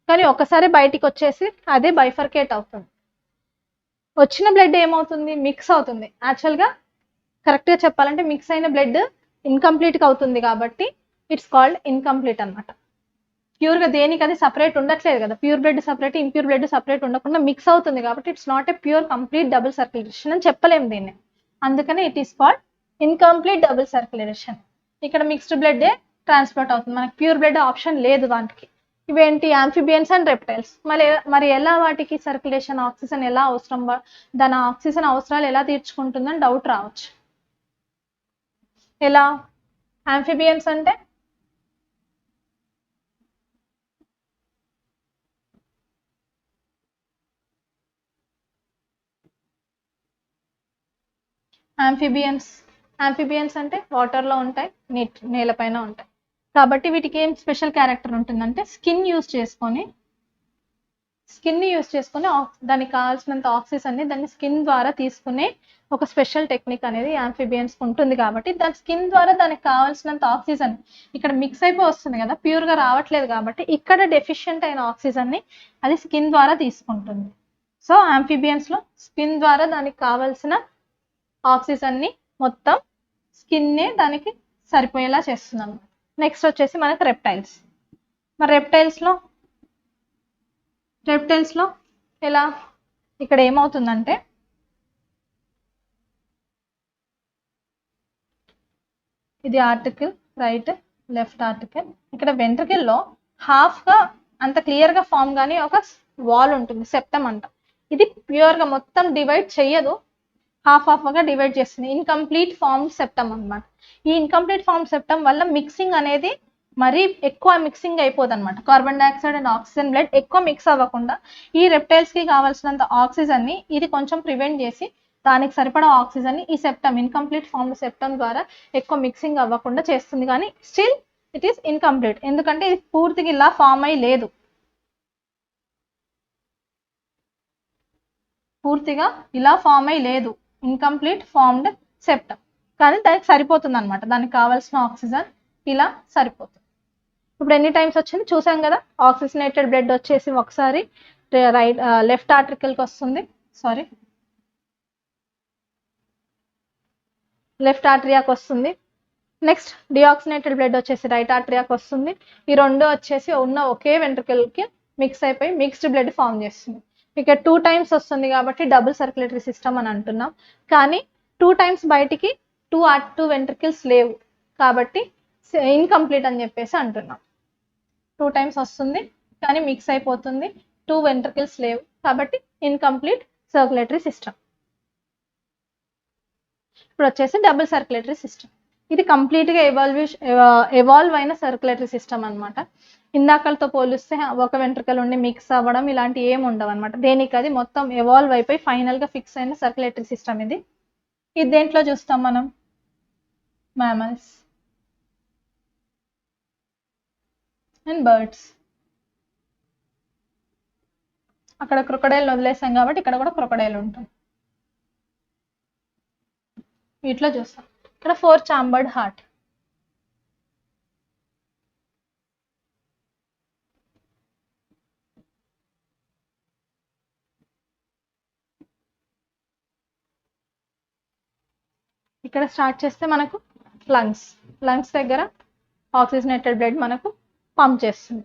కానీ ఒకసారి బయటికి వచ్చేసి అదే బైఫర్కేట్ అవుతుంది. వచ్చిన బ్లడ్ ఏమవుతుంది? మిక్స్ అవుతుంది. యాక్చువల్గా కరెక్ట్గా చెప్పాలంటే మిక్స్ అయిన బ్లడ్ ఇన్కంప్లీట్గా అవుతుంది కాబట్టి ఇట్స్ కాల్డ్ ఇన్కంప్లీట్ అనమాట. ప్యూర్గా దేనికి అది సపరేట్ ఉండట్లేదు కదా, pure blood separate, impure blood separate ఉండకుండా మిక్స్ అవుతుంది కాబట్టి it's not a pure complete double circulation అని చెప్పలేము దీన్ని. అందుకనే it is called incomplete double circulation. ఇక్కడ మిక్స్డ్ బ్లడ్ ట్రాన్స్పోర్ట్ అవుతుంది, మనకి ప్యూర్ బ్లడ్ ఆప్షన్ లేదు దానికి. ఇవేంటి? Amphibians and reptiles. మరి ఎలా వాటికి సర్క్యులేషన్, ఆక్సిజన్ ఎలా అవసరం, దాని ఆక్సిజన్ అవసరాలు ఎలా తీర్చుకుంటుందని డౌట్ రావచ్చు. ఎలా? ఆంఫిబియన్స్ అంటే ఆంఫిబియన్స్ అంటే వాటర్లో ఉంటాయి, నేలపైన ఉంటాయి కాబట్టి వీటికి ఏం స్పెషల్ క్యారెక్టర్ ఉంటుందంటే స్కిన్ని యూజ్ చేసుకొని దానికి కావాల్సినంత ఆక్సిజన్ని దాన్ని స్కిన్ ద్వారా తీసుకునే ఒక స్పెషల్ టెక్నిక్ అనేది ఆంఫిబియన్స్కి ఉంటుంది. కాబట్టి దాని స్కిన్ ద్వారా దానికి కావాల్సినంత ఆక్సిజన్ ఇక్కడ మిక్స్ అయిపోయి వస్తుంది కదా, ప్యూర్గా రావట్లేదు కాబట్టి ఇక్కడ డెఫిషియెంట్ అయిన ఆక్సిజన్ని అది స్కిన్ ద్వారా తీసుకుంటుంది. సో ఆంఫిబియన్స్లో స్కిన్ ద్వారా దానికి కావాల్సిన ఆక్సిజన్ని మొత్తం స్కిన్నే దానికి సరిపోయేలా చేస్తున్నాం. నెక్స్ట్ వచ్చేసి మనకు రెప్టైల్స్. మరి రెప్టైల్స్లో ఎలా, ఇక్కడ ఏమవుతుందంటే ఇది ఆర్టికల్ రైట్ లెఫ్ట్ ఆర్టికల్. ఇక్కడ వెంట్రికల్లో హాఫ్గా అంత క్లియర్గా ఫామ్ కానీ ఒక వాల్ ఉంటుంది, సెప్టమ్ అంట. ఇది ప్యూర్గా మొత్తం డివైడ్ చెయ్యదు, హాఫ్గా డివైడ్ చేస్తుంది. ఇన్కంప్లీట్ ఫామ్ సెప్టమ్ అనమాట. ఈ ఇన్కంప్లీట్ ఫామ్ సెప్టమ్ వల్ల మిక్సింగ్ అనేది మరీ ఎక్కువ మిక్సింగ్ అయిపోదు అనమాట. Carbon dioxide and oxygen blood ఎక్కువ మిక్స్ అవ్వకుండా ఈ రెప్టైల్స్కి కావాల్సినంత ఆక్సిజన్ని ఇది కొంచెం ప్రివెంట్ చేసి దానికి సరిపడా ఆక్సిజన్ని ఈ సెప్టమ్ ఇన్కంప్లీట్ ఫామ్ సెప్టమ్ ద్వారా ఎక్కువ మిక్సింగ్ అవ్వకుండా చేస్తుంది. కానీ స్టిల్ ఇట్ ఈస్ ఇన్కంప్లీట్, ఎందుకంటే ఇది పూర్తిగా ఇలా ఫామ్ అయ్యి లేదు, పూర్తిగా ఇలా ఫామ్ అయ్యి లేదు, ఇన్కంప్లీట్ ఫార్మ్డ్ సెప్టమ్. కానీ దానికి సరిపోతుంది అనమాట, దానికి కావాల్సిన ఆక్సిజన్ ఇలా సరిపోతుంది. ఇప్పుడు ఎన్ని టైమ్స్ వచ్చింది చూసాం కదా. ఆక్సిజనేటెడ్ బ్లడ్ వచ్చేసి ఒకసారి లెఫ్ట్ ఆర్టికల్కి వస్తుంది, లెఫ్ట్ ఆర్టరియాకి వస్తుంది. నెక్స్ట్ డిఆక్సినేటెడ్ బ్లడ్ వచ్చేసి రైట్ ఆర్టరియాకి వస్తుంది. ఈ రెండు వచ్చేసి ఉన్న ఒకే వెంట్రికల్కి మిక్స్ అయిపోయి మిక్స్డ్ బ్లడ్ ఫామ్ చేస్తుంది. ఇక 2 టైమ్స్ వస్తుంది కాబట్టి డబుల్ సర్క్యులేటరీ సిస్టమ్ అని అంటున్నాం. కానీ 2 టైమ్స్ బయటికి 2 వెంట్రికల్స్ లేవు కాబట్టి ఇన్కంప్లీట్ అని చెప్పేసి అంటున్నాం. 2 టైమ్స్ వస్తుంది కానీ మిక్స్ అయిపోతుంది, 2 వెంట్రికల్స్ లేవు కాబట్టి ఇన్కంప్లీట్ సర్క్యులేటరీ సిస్టమ్. ఇప్పుడు వచ్చేసి డబుల్ సర్క్యులేటరీ సిస్టమ్. ఇది కంప్లీట్గా ఎవాల్వ్ అయిన సర్క్యులేటరీ సిస్టమ్ అనమాట. ఇందాకలతో పోలిస్తే ఒక వెంట్రుకలు ఉండి మిక్స్ అవ్వడం ఇలాంటి ఏమి ఉండవు అనమాట. దేనికి అది మొత్తం ఎవాల్వ్ అయిపోయి ఫైనల్గా ఫిక్స్ అయిన సర్క్యులేటరీ సిస్టమ్ ఇది. ఇది దేంట్లో చూస్తాం మనం, మ్యామల్స్ అండ్ బర్డ్స్. అక్కడ క్రొకడైల్ వదిలేసాం కాబట్టి ఇక్కడ కూడా క్రొకడైల్ ఉంటుంది. వీటిలో చూస్తాం. ఇక్కడ 4 చాంబర్డ్ హార్ట్. ఇక్కడ స్టార్ట్ చేస్తే మనకు లంగ్స్ దగ్గర ఆక్సిజనేటెడ్ బ్లడ్ మనకు పంప్ చేస్తుంది.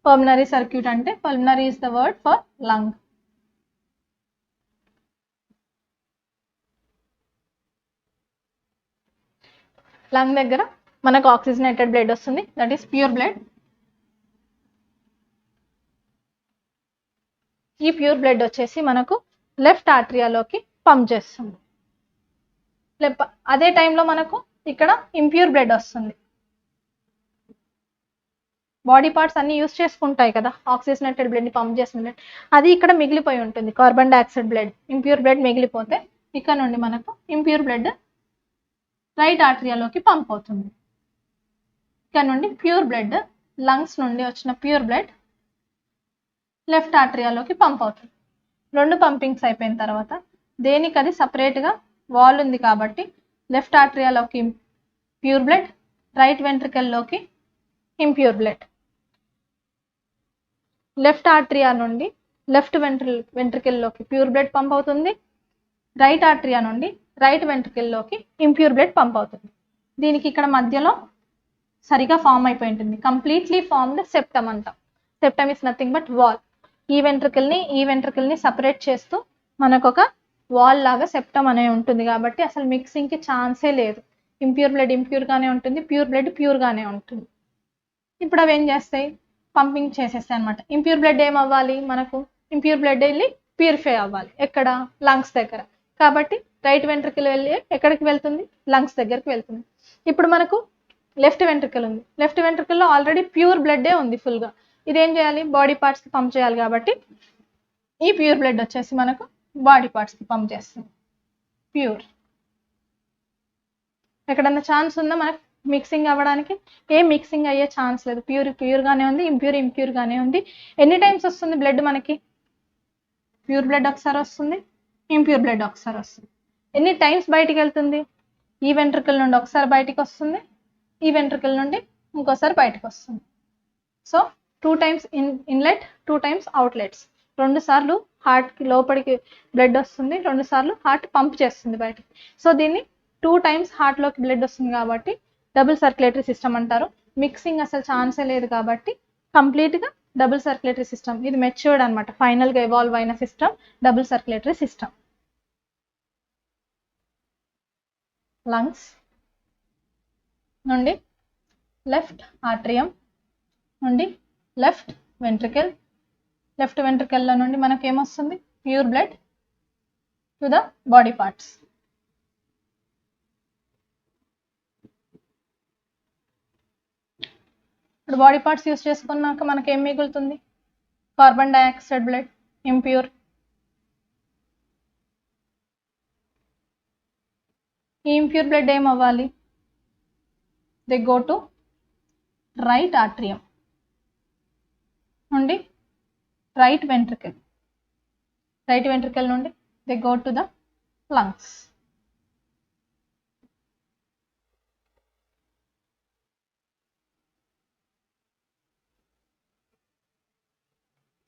పల్మనరీ సర్క్యూట్ అంటే pulmonary is the word for lung. Lung దగ్గర మనకు ఆక్సిజనేటెడ్ బ్లడ్ వస్తుంది, దట్ ఈస్ ప్యూర్ బ్లడ్. ఈ ప్యూర్ బ్లడ్ వచ్చేసి మనకు లెఫ్ట్ ఆర్టరియాలోకి పంప్ చేస్తుంది. అదే టైంలో మనకు ఇక్కడ ఇంప్యూర్ బ్లడ్ వస్తుంది. బాడీ పార్ట్స్ అన్ని యూస్ చేసుకుంటాయి కదా ఆక్సిజనేటెడ్ బ్లడ్ని పంప్ చేసిన బ్లడ్, అది ఇక్కడ మిగిలిపోయి ఉంటుంది. Carbon dioxide blood, impure blood మిగిలిపోతే ఇక్కడ నుండి మనకు ఇంప్యూర్ బ్లడ్ రైట్ ఆర్టరియాలోకి పంప్ అవుతుంది. ఇక్కడ నుండి ప్యూర్ బ్లడ్, లంగ్స్ నుండి వచ్చిన ప్యూర్ బ్లడ్ లెఫ్ట్ ఆర్టరియాలోకి పంప్ అవుతుంది. 2 పంపింగ్స్ అయిపోయిన తర్వాత దేనికి అది సపరేట్గా వాల్ ఉంది కాబట్టి లెఫ్ట్ ఆర్టరియాలోకి ప్యూర్ బ్లడ్, రైట్ వెంట్రికల్లోకి ఇంప్యూర్ బ్లడ్. లెఫ్ట్ ఆర్టరియా నుండి లెఫ్ట్ వెంట్రికల్లోకి ప్యూర్ బ్లడ్ పంప్ అవుతుంది, రైట్ ఆర్టరియా నుండి రైట్ వెంట్రికల్లోకి ఇంప్యూర్ బ్లడ్ పంప్ అవుతుంది. దీనికి ఇక్కడ మధ్యలో సరిగా ఫామ్ అయిపోయి ఉంటుంది, కంప్లీట్లీ ఫార్మ్డ్ సెప్టమ్ అంటాం. Septum is nothing but wall. ఈ వెంట్రికల్ని సపరేట్ చేస్తూ మనకు ఒక వాల్ లాగా సెప్టమ్ అనే ఉంటుంది కాబట్టి అసలు మిక్సింగ్కి ఛాన్సే లేదు. ఇంప్యూర్ బ్లడ్ ఇంప్యూర్గానే ఉంటుంది, ప్యూర్ బ్లడ్ ప్యూర్గానే ఉంటుంది. ఇప్పుడు అవి ఏం చేస్తాయి, పంపింగ్ చేసేస్తాయి అనమాట. ఇంప్యూర్ బ్లడ్ ఏమవ్వాలి, మనకు ఇంప్యూర్ బ్లడ్ వెళ్ళి ప్యూరిఫై అవ్వాలి ఎక్కడ, లంగ్స్ దగ్గర. కాబట్టి రైట్ వెంట్రికల్ వెళ్ళి ఎక్కడికి వెళ్తుంది, లంగ్స్ దగ్గరికి వెళ్తుంది. ఇప్పుడు మనకు లెఫ్ట్ వెంట్రికల్ ఉంది, లెఫ్ట్ వెంట్రికల్లో ఆల్రెడీ ప్యూర్ బ్లడ్డే ఉంది ఫుల్గా. ఇదేం చేయాలి, బాడీ పార్ట్స్కి పంప్ చేయాలి కాబట్టి ఈ ప్యూర్ బ్లడ్ వచ్చేసి మనకు బాడీ పార్ట్స్కి పంప్ చేస్తుంది. ప్యూర్. ఎక్కడన్నా ఛాన్స్ ఉందా మనకు మిక్సింగ్ అవ్వడానికి? ఏం మిక్సింగ్ అయ్యే ఛాన్స్ లేదు. ప్యూర్గానే ఉంది, ఇంప్యూర్గానే ఉంది. ఎన్ని టైమ్స్ వస్తుంది బ్లడ్ మనకి, ప్యూర్ బ్లడ్ ఒకసారి వస్తుంది, ఇంప్యూర్ బ్లడ్ ఒకసారి వస్తుంది. ఎన్ని టైమ్స్ బయటికి వెళ్తుంది, ఈ వెంట్రికల్ నుండి ఒకసారి బయటికి వస్తుంది, ఈ వెంట్రికల్ నుండి ఇంకోసారి బయటకు వస్తుంది. So 2 times inlet, 2 times outlets. 2 సార్లు హార్ట్కి లోపలికి బ్లడ్ వస్తుంది, 2 సార్లు హార్ట్ పంప్ చేస్తుంది బయటకి. సో దీన్ని 2 టైమ్స్ హార్ట్లోకి బ్లడ్ వస్తుంది కాబట్టి డబుల్ సర్క్యులేటరీ సిస్టమ్ అంటారు. మిక్సింగ్ అసలు ఛాన్సే లేదు కాబట్టి కంప్లీట్గా డబుల్ సర్క్యులేటరీ సిస్టమ్. ఇది మెచ్యూర్డ్ అనమాట, ఫైనల్గా ఎవాల్వ్ అయిన system double circulatory system. Lungs నుండి లెఫ్ట్ ఆట్రియం నుండి లెఫ్ట్ వెంట్రికల్, లెఫ్ట్ వెంట్రికల్లో నుండి మనకి ఏమొస్తుంది, pure blood to the body parts. ఇప్పుడు బాడీ పార్ట్స్ యూస్ చేసుకున్నాక మనకి ఏం మిగులుతుంది, కార్బన్ డైఆక్సైడ్ బ్లడ్, ఇంప్యూర్. ఈ ఇంప్యూర్ బ్లడ్ ఏం అవ్వాలి, దే గో టు రైట్ ఆట్రియం నుండి రైట్ వెంట్రికల్, రైట్ వెంట్రికల్ నుండి they go to the lungs.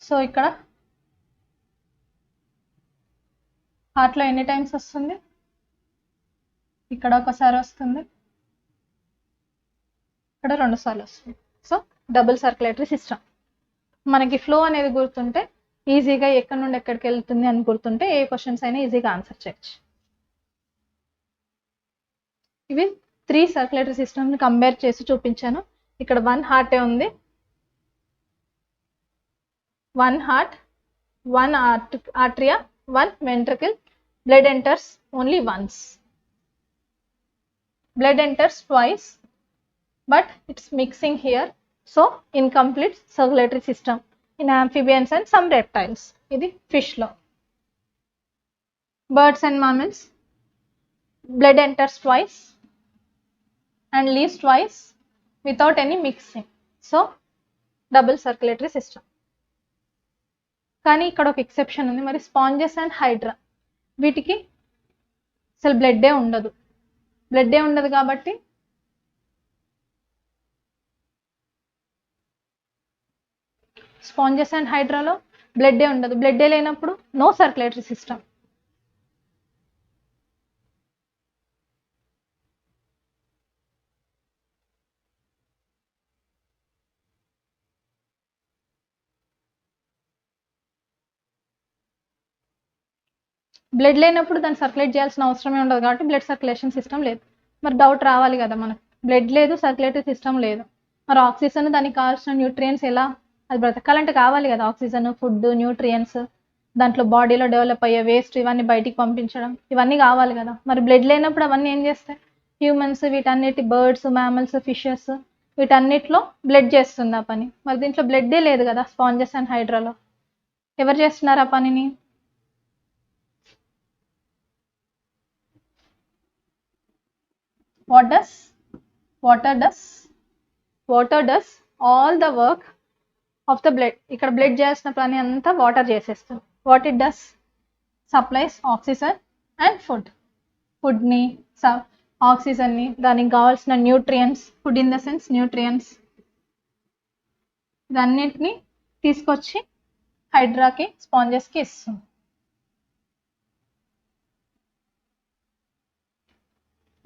So ఇక్కడ హార్ట్లో ఎన్ని టైమ్స్ వస్తుంది, ఇక్కడ ఒకసారి వస్తుంది, ఇక్కడ 2 సార్లు వస్తుంది. So double circulatory system. మనకి ఫ్లో అనేది గుర్తుంటే ఈజీగా ఎక్కడి నుండి ఎక్కడికి వెళ్తుంది అని గుర్తుంటే ఏ క్వశ్చన్స్ అయినా ఈజీగా ఆన్సర్ చేయొచ్చు. ఇవి 3 సర్క్యులేటరీ సిస్టమ్ని కంపేర్ చేసి చూపించాను. ఇక్కడ 1 హార్టే ఉంది, 1 heart, 1 ఆర్ట్రియా, 1 ventricle. Blood enters only once, blood enters twice but it's mixing here, so incomplete circulatory system in amphibians and some reptiles. ఇది fish లో. Birds and mammals, blood enters twice and leaves twice without any mixing, so double circulatory system. కానీ ఇక్కడ ఒక ఎక్సెప్షన్ ఉంది, మరి స్పాంజెస్ అండ్ హైడ్రా వీటికి అసలు బ్లడ్డే ఉండదు. బ్లడ్డే ఉండదు కాబట్టి స్పాంజెస్ అండ్ హైడ్రాలో బ్లడ్డే ఉండదు. బ్లడ్డే లేనప్పుడు నో సర్క్యులేటరీ సిస్టమ్. బ్లడ్ లేనప్పుడు దాన్ని సర్క్యులేట్ చేయాల్సిన అవసరమే ఉండదు కాబట్టి బ్లడ్ సర్క్యులేషన్ సిస్టమ్ లేదు. మరి డౌట్ రావాలి కదా మనకు, బ్లడ్ లేదు, సర్క్యులేటరీ సిస్టమ్ లేదు, మరి ఆక్సిజన్ దానికి కావాల్సిన న్యూట్రియంట్స్ ఎలా, అది బ్రతకాలంటే కావాలి కదా ఆక్సిజన్, ఫుడ్, న్యూట్రియంట్స్, దాంట్లో బాడీలో డెవలప్ అయ్యే వేస్ట్ ఇవన్నీ బయటికి పంపించడం ఇవన్నీ కావాలి కదా. మరి బ్లడ్ లేనప్పుడు అవన్నీ ఏం చేస్తాయి, హ్యూమన్స్ వీటన్నిటి, బర్డ్స్, మ్యామల్స్, ఫిషెస్ వీటన్నిటిలో బ్లడ్ చేస్తుంది ఆ పని. మరి దీంట్లో బ్లడ్డే లేదు కదా స్పాంజెస్ అండ్ హైడ్రాలో, ఎవరు చేస్తున్నారు ఆ పనిని? What does water does all the work of the blood. ఇక్కడ బ్లడ్ చేయాల్సిన పని అంతా వాటర్ చేసేస్తుంది. What it does, supplies oxygen and food. ఫుడ్ని, ఆక్సిజన్ని, దానికి కావాల్సిన nutrients, food in the sense nutrients, ఇదన్నిటిని తీసుకొచ్చి హైడ్రాకి, స్పాంజెస్కి ఇస్తుంది.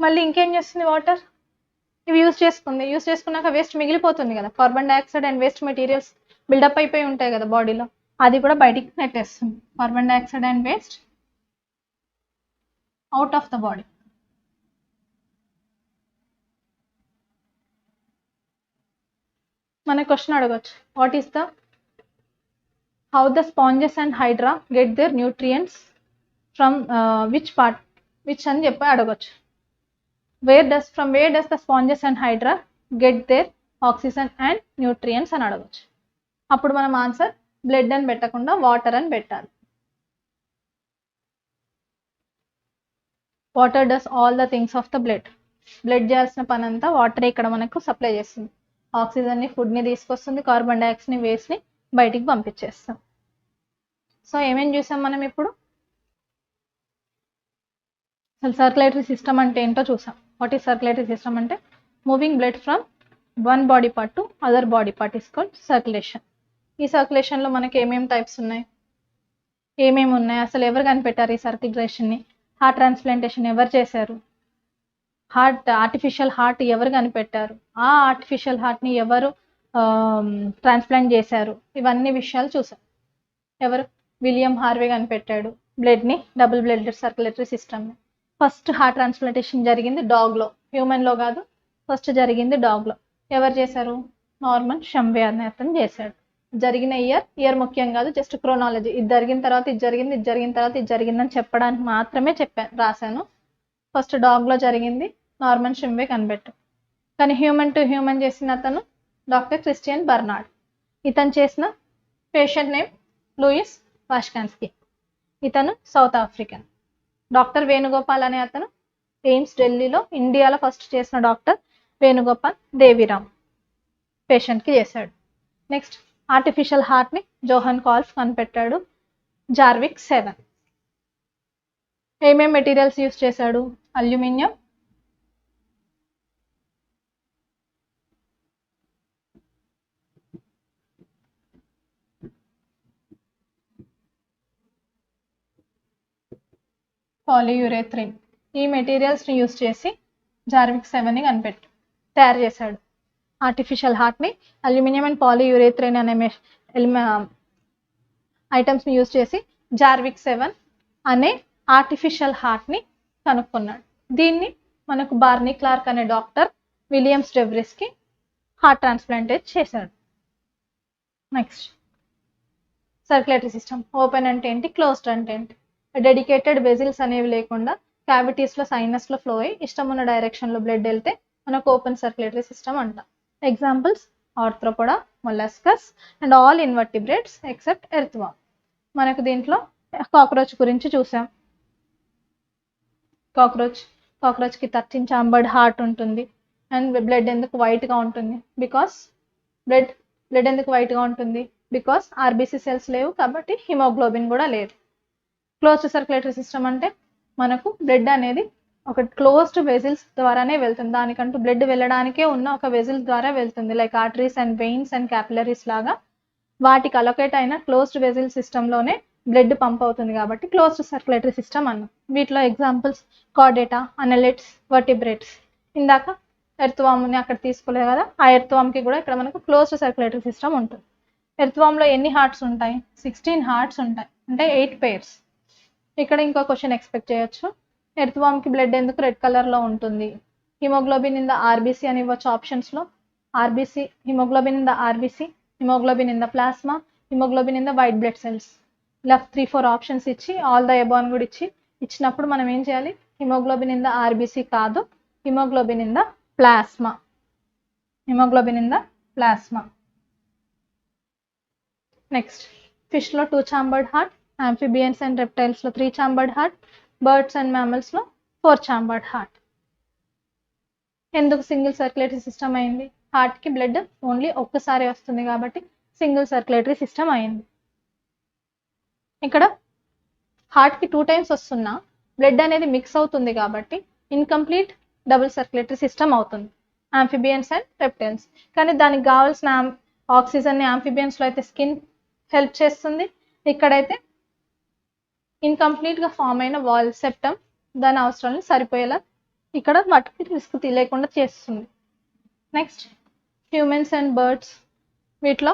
మళ్ళీ ఇంకేం చేస్తుంది వాటర్, ఇవి యూజ్ చేసుకున్నాక వేస్ట్ మిగిలిపోతుంది కదా, carbon dioxide and waste materials buildup అయిపోయి ఉంటాయి కదా బాడీలో, అది కూడా బయటికి నెట్టేస్తుంది. Carbon dioxide and waste out of the body. మన క్వశ్చన్ అడగచ్చు, what is the how the sponges and hydra get their nutrients from which part, which అని చెప్పి అడగచ్చు. from where does the sponges and hydra get their oxygen and nutrients అని అడగచ్చు. అప్పుడు మనం ఆన్సర్ బ్లడ్ అని పెట్టకుండా వాటర్ అని పెట్టాలి. Water does all the things of the blood. Blood చేయాల్సిన పని అంతా వాటరే ఇక్కడ మనకు సప్లై చేస్తుంది. ఆక్సిజన్ని, ఫుడ్ని తీసుకొస్తుంది, కార్బన్ డైఆక్సైడ్ని, వేస్ట్ని బయటికి పంపించేస్తాం. సో ఏమేం చూసాం మనం ఇప్పుడు, అసలు సర్క్యులేటరీ సిస్టమ్ అంటే ఏంటో చూసాం. వాట్ ఈస్ సర్క్యులేటరీ సిస్టమ్ అంటే moving blood from one body part to other body part is called circulation. ఈ సర్క్యులేషన్లో మనకి ఏమేమి టైప్స్ ఉన్నాయి, ఏమేమి ఉన్నాయి, అసలు ఎవరు కనిపెట్టారు ఈ సర్క్యులేషన్ని, హార్ట్ ట్రాన్స్ప్లాంటేషన్ ఎవరు చేశారు, ఆర్టిఫిషియల్ హార్ట్ ఎవరు కనిపెట్టారు, ఆ ఆర్టిఫిషియల్ హార్ట్ని ఎవరు ట్రాన్స్ప్లాంట్ చేశారు, ఇవన్నీ విషయాలు చూసాం. ఎవరు? విలియం హార్వే కనిపెట్టాడు బ్లడ్ని, డబుల్ బ్లడెడ్ సర్క్యులేటరీ సిస్టమ్ని. ఫస్ట్ హార్ట్ ట్రాన్స్ప్లాంటేషన్ జరిగింది డాగ్లో, హ్యూమన్లో కాదు, ఫస్ట్ జరిగింది డాగ్లో. ఎవరు చేశారు? నార్మన్ షంవే అనే అతను చేశాడు. జరిగిన ఇయర్ ముఖ్యం కాదు, జస్ట్ క్రోనాలజీ, ఇది జరిగిన తర్వాత ఇది జరిగింది, ఇది జరిగిన తర్వాత ఇది జరిగిందని చెప్పడానికి మాత్రమే రాశాను. ఫస్ట్ డాగ్లో జరిగింది, నార్మన్ షంవే కనిపెట్టాడు. కానీ హ్యూమన్ టు హ్యూమన్ చేసిన అతను డాక్టర్ క్రిస్టియన్ బర్నార్డ్. ఇతను చేసిన పేషెంట్ నేమ్ లూయిస్ వాష్కాన్స్కీ. ఇతను సౌత్ ఆఫ్రికన్. డాక్టర్ వేణుగోపాల్ అనే అతను ఎయిమ్స్ ఢిల్లీలో, ఇండియాలో ఫస్ట్ చేసిన డాక్టర్ వేణుగోపాల్ దేవిరామ్ పేషెంట్కి చేశాడు. నెక్స్ట్ ఆర్టిఫిషియల్ హార్ట్ని జోహన్ కాల్ఫ్ కనిపెట్టాడు. జార్విక్ 7. ఏమేం మెటీరియల్స్ యూస్ చేశాడు? అల్యూమినియం, పాలియూరేథ్రిన్, ఈ మెటీరియల్స్ని యూస్ చేసి జార్విక్ 7ని తయారు చేశాడు. ఆర్టిఫిషియల్ హార్ట్ని అల్యూమినియం అండ్ పాలియూరేథ్రిన్ అనే ఐటమ్స్ని యూస్ చేసి జార్విక్ 7 అనే ఆర్టిఫిషియల్ హార్ట్ని కనుక్కున్నాడు. దీన్ని మనకు బార్నీ క్లార్క్ అనే డాక్టర్ విలియమ్స్ డెవ్రిస్కి హార్ట్ ట్రాన్స్ప్లాంటేట్ చేశాడు. Next circulatory system. ఓపెన్ అంటే ఏంటి, క్లోజ్డ్ అంటే ఏంటి? డెడికేటెడ్ వెజిల్స్ అనేవి లేకుండా క్యావిటీస్లో సైనస్లో ఫ్లో అయ్యి ఇష్టం ఉన్న డైరెక్షన్లో బ్లడ్ వెళ్తే మనకు ఓపెన్ సర్క్యులేటరీ సిస్టమ్ అంట. Examples Arthropoda, molluscs and all invertebrates except earthworm. మనకు దీంట్లో కాక్రోచ్ గురించి చూసాం. కాక్రోచ్కి 13 చాంబర్డ్ హార్ట్ ఉంటుంది. అండ్ బ్లడ్ ఎందుకు వైట్గా ఉంటుంది? బ్లడ్ ఎందుకు వైట్గా ఉంటుంది? బికాస్ ఆర్బీసీ సెల్స్ లేవు కాబట్టి హిమోగ్లోబిన్ కూడా లేదు. క్లోజ్డ్ సర్క్యులేటరీ సిస్టమ్ అంటే మనకు బ్లడ్ అనేది ఒక క్లోజ్డ్ వెజిల్స్ ద్వారానే వెళ్తుంది. దానికంటూ బ్లడ్ వెళ్ళడానికే ఉన్న ఒక వెజిల్ ద్వారా వెళ్తుంది. Like arteries and veins and capillaries లాగా వాటికి అలొకేట్ అయిన క్లోజ్డ్ వెజిల్ సిస్టంలోనే బ్లడ్ పంప్ అవుతుంది కాబట్టి క్లోజ్డ్ సర్క్యులేటరీ సిస్టమ్ అన్నాం. వీటిలో ఎగ్జాంపుల్స్ కార్డేటా, అనలిట్స్, వర్టిబ్రేట్స్. ఇందాక ఎర్త్వామ్ని అక్కడ తీసుకోలేదు కదా, ఆ ఎర్త్వామ్కి కూడా ఇక్కడ మనకు క్లోజ్డ్ సర్క్యులేటరీ సిస్టమ్ ఉంటుంది. ఎర్త్వామ్లో ఎన్ని హార్ట్స్ ఉంటాయి? 16 హార్ట్స్ ఉంటాయి, అంటే 8 pairs. ఇక్కడ ఇంకో క్వశ్చన్ ఎక్స్పెక్ట్ చేయొచ్చు. ఎర్త్వామ్కి బ్లడ్ ఎందుకు రెడ్ కలర్లో ఉంటుంది? హిమోగ్లోబిన్ ఇన్ ద ఆర్బీసీ అని ఇవ్వచ్చు ఆప్షన్స్లో. Haemoglobin in the RBC, haemoglobin in the plasma, haemoglobin in the white blood cells. ఇలా 3-4 ఆప్షన్స్ ఇచ్చి ఆల్ ద ఎబాన్ కూడా ఇచ్చినప్పుడు మనం ఏం చేయాలి? హిమోగ్లోబిన్ ఇన్ ద ఆర్బీసీ కాదు, haemoglobin in the plasma. Next ఫిష్లో 2 chambered heart, amphibians and reptiles లో 3 chambered heart, birds and mammals లో 4 చాంబర్డ్ హార్ట్. ఎందుకు సింగిల్ సర్క్యులేటరీ సిస్టమ్ అయింది? హార్ట్కి బ్లడ్ ఓన్లీ ఒక్కసారి వస్తుంది కాబట్టి సింగిల్ సర్క్యులేటరీ సిస్టమ్ అయింది. ఇక్కడ హార్ట్కి 2 times వస్తున్నా బ్లడ్ అనేది మిక్స్ అవుతుంది కాబట్టి ఇన్కంప్లీట్ డబుల్ సర్క్యులేటరీ సిస్టమ్ అవుతుంది. Amphibians and reptiles. కానీ దానికి కావాల్సిన ఆక్సిజన్ని ఆంఫిబియన్స్లో అయితే స్కిన్ హెల్ప్ చేస్తుంది, ఇక్కడైతే ఇన్కంప్లీట్గా ఫామ్ అయిన వాల్ సెప్టమ్ దాని అవసరాలను సరిపోయేలా ఇక్కడ వాటికి రిస్క్ లేకుండా చేస్తుంది. Next humans and birds. వీటిలో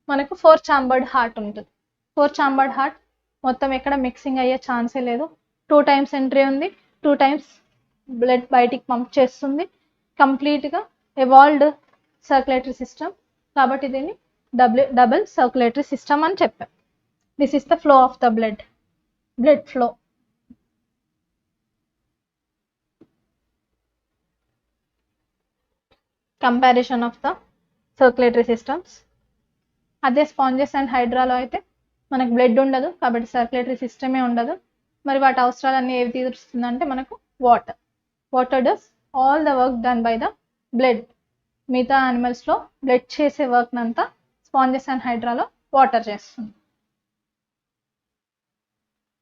మనకు 4 చాంబర్డ్ హార్ట్ ఉంటుంది. 4 చాంబర్డ్ హార్ట్ మొత్తం ఎక్కడ మిక్సింగ్ అయ్యే ఛాన్సే లేదు. 2 times ఎంట్రీ ఉంది, 2 times బ్లడ్ బయటికి పంప్ చేస్తుంది. కంప్లీట్గా ఎవాల్వ్డ్ సర్క్యులేటరీ సిస్టమ్ కాబట్టి దీన్ని డబుల్ సర్క్యులేటరీ సిస్టమ్ అని చెప్పాం. This is the flow of the blood flow. Comparison of the circulatory systems. అదే స్పాంజెస్ అండ్ హైడ్రాలో అయితే మనకు బ్లడ్ ఉండదు కాబట్టి సర్క్యులేటరీ సిస్టమే ఉండదు. మరి వాటి అవసరాలన్నీ ఏవి తీరుస్తుందంటే మనకు water does all the work done by the blood. మిగతా యానిమల్స్లో బ్లడ్ చేసే వర్క్ అంతా స్పాంజెస్ అండ్ హైడ్రాలో వాటర్ చేస్తుంది.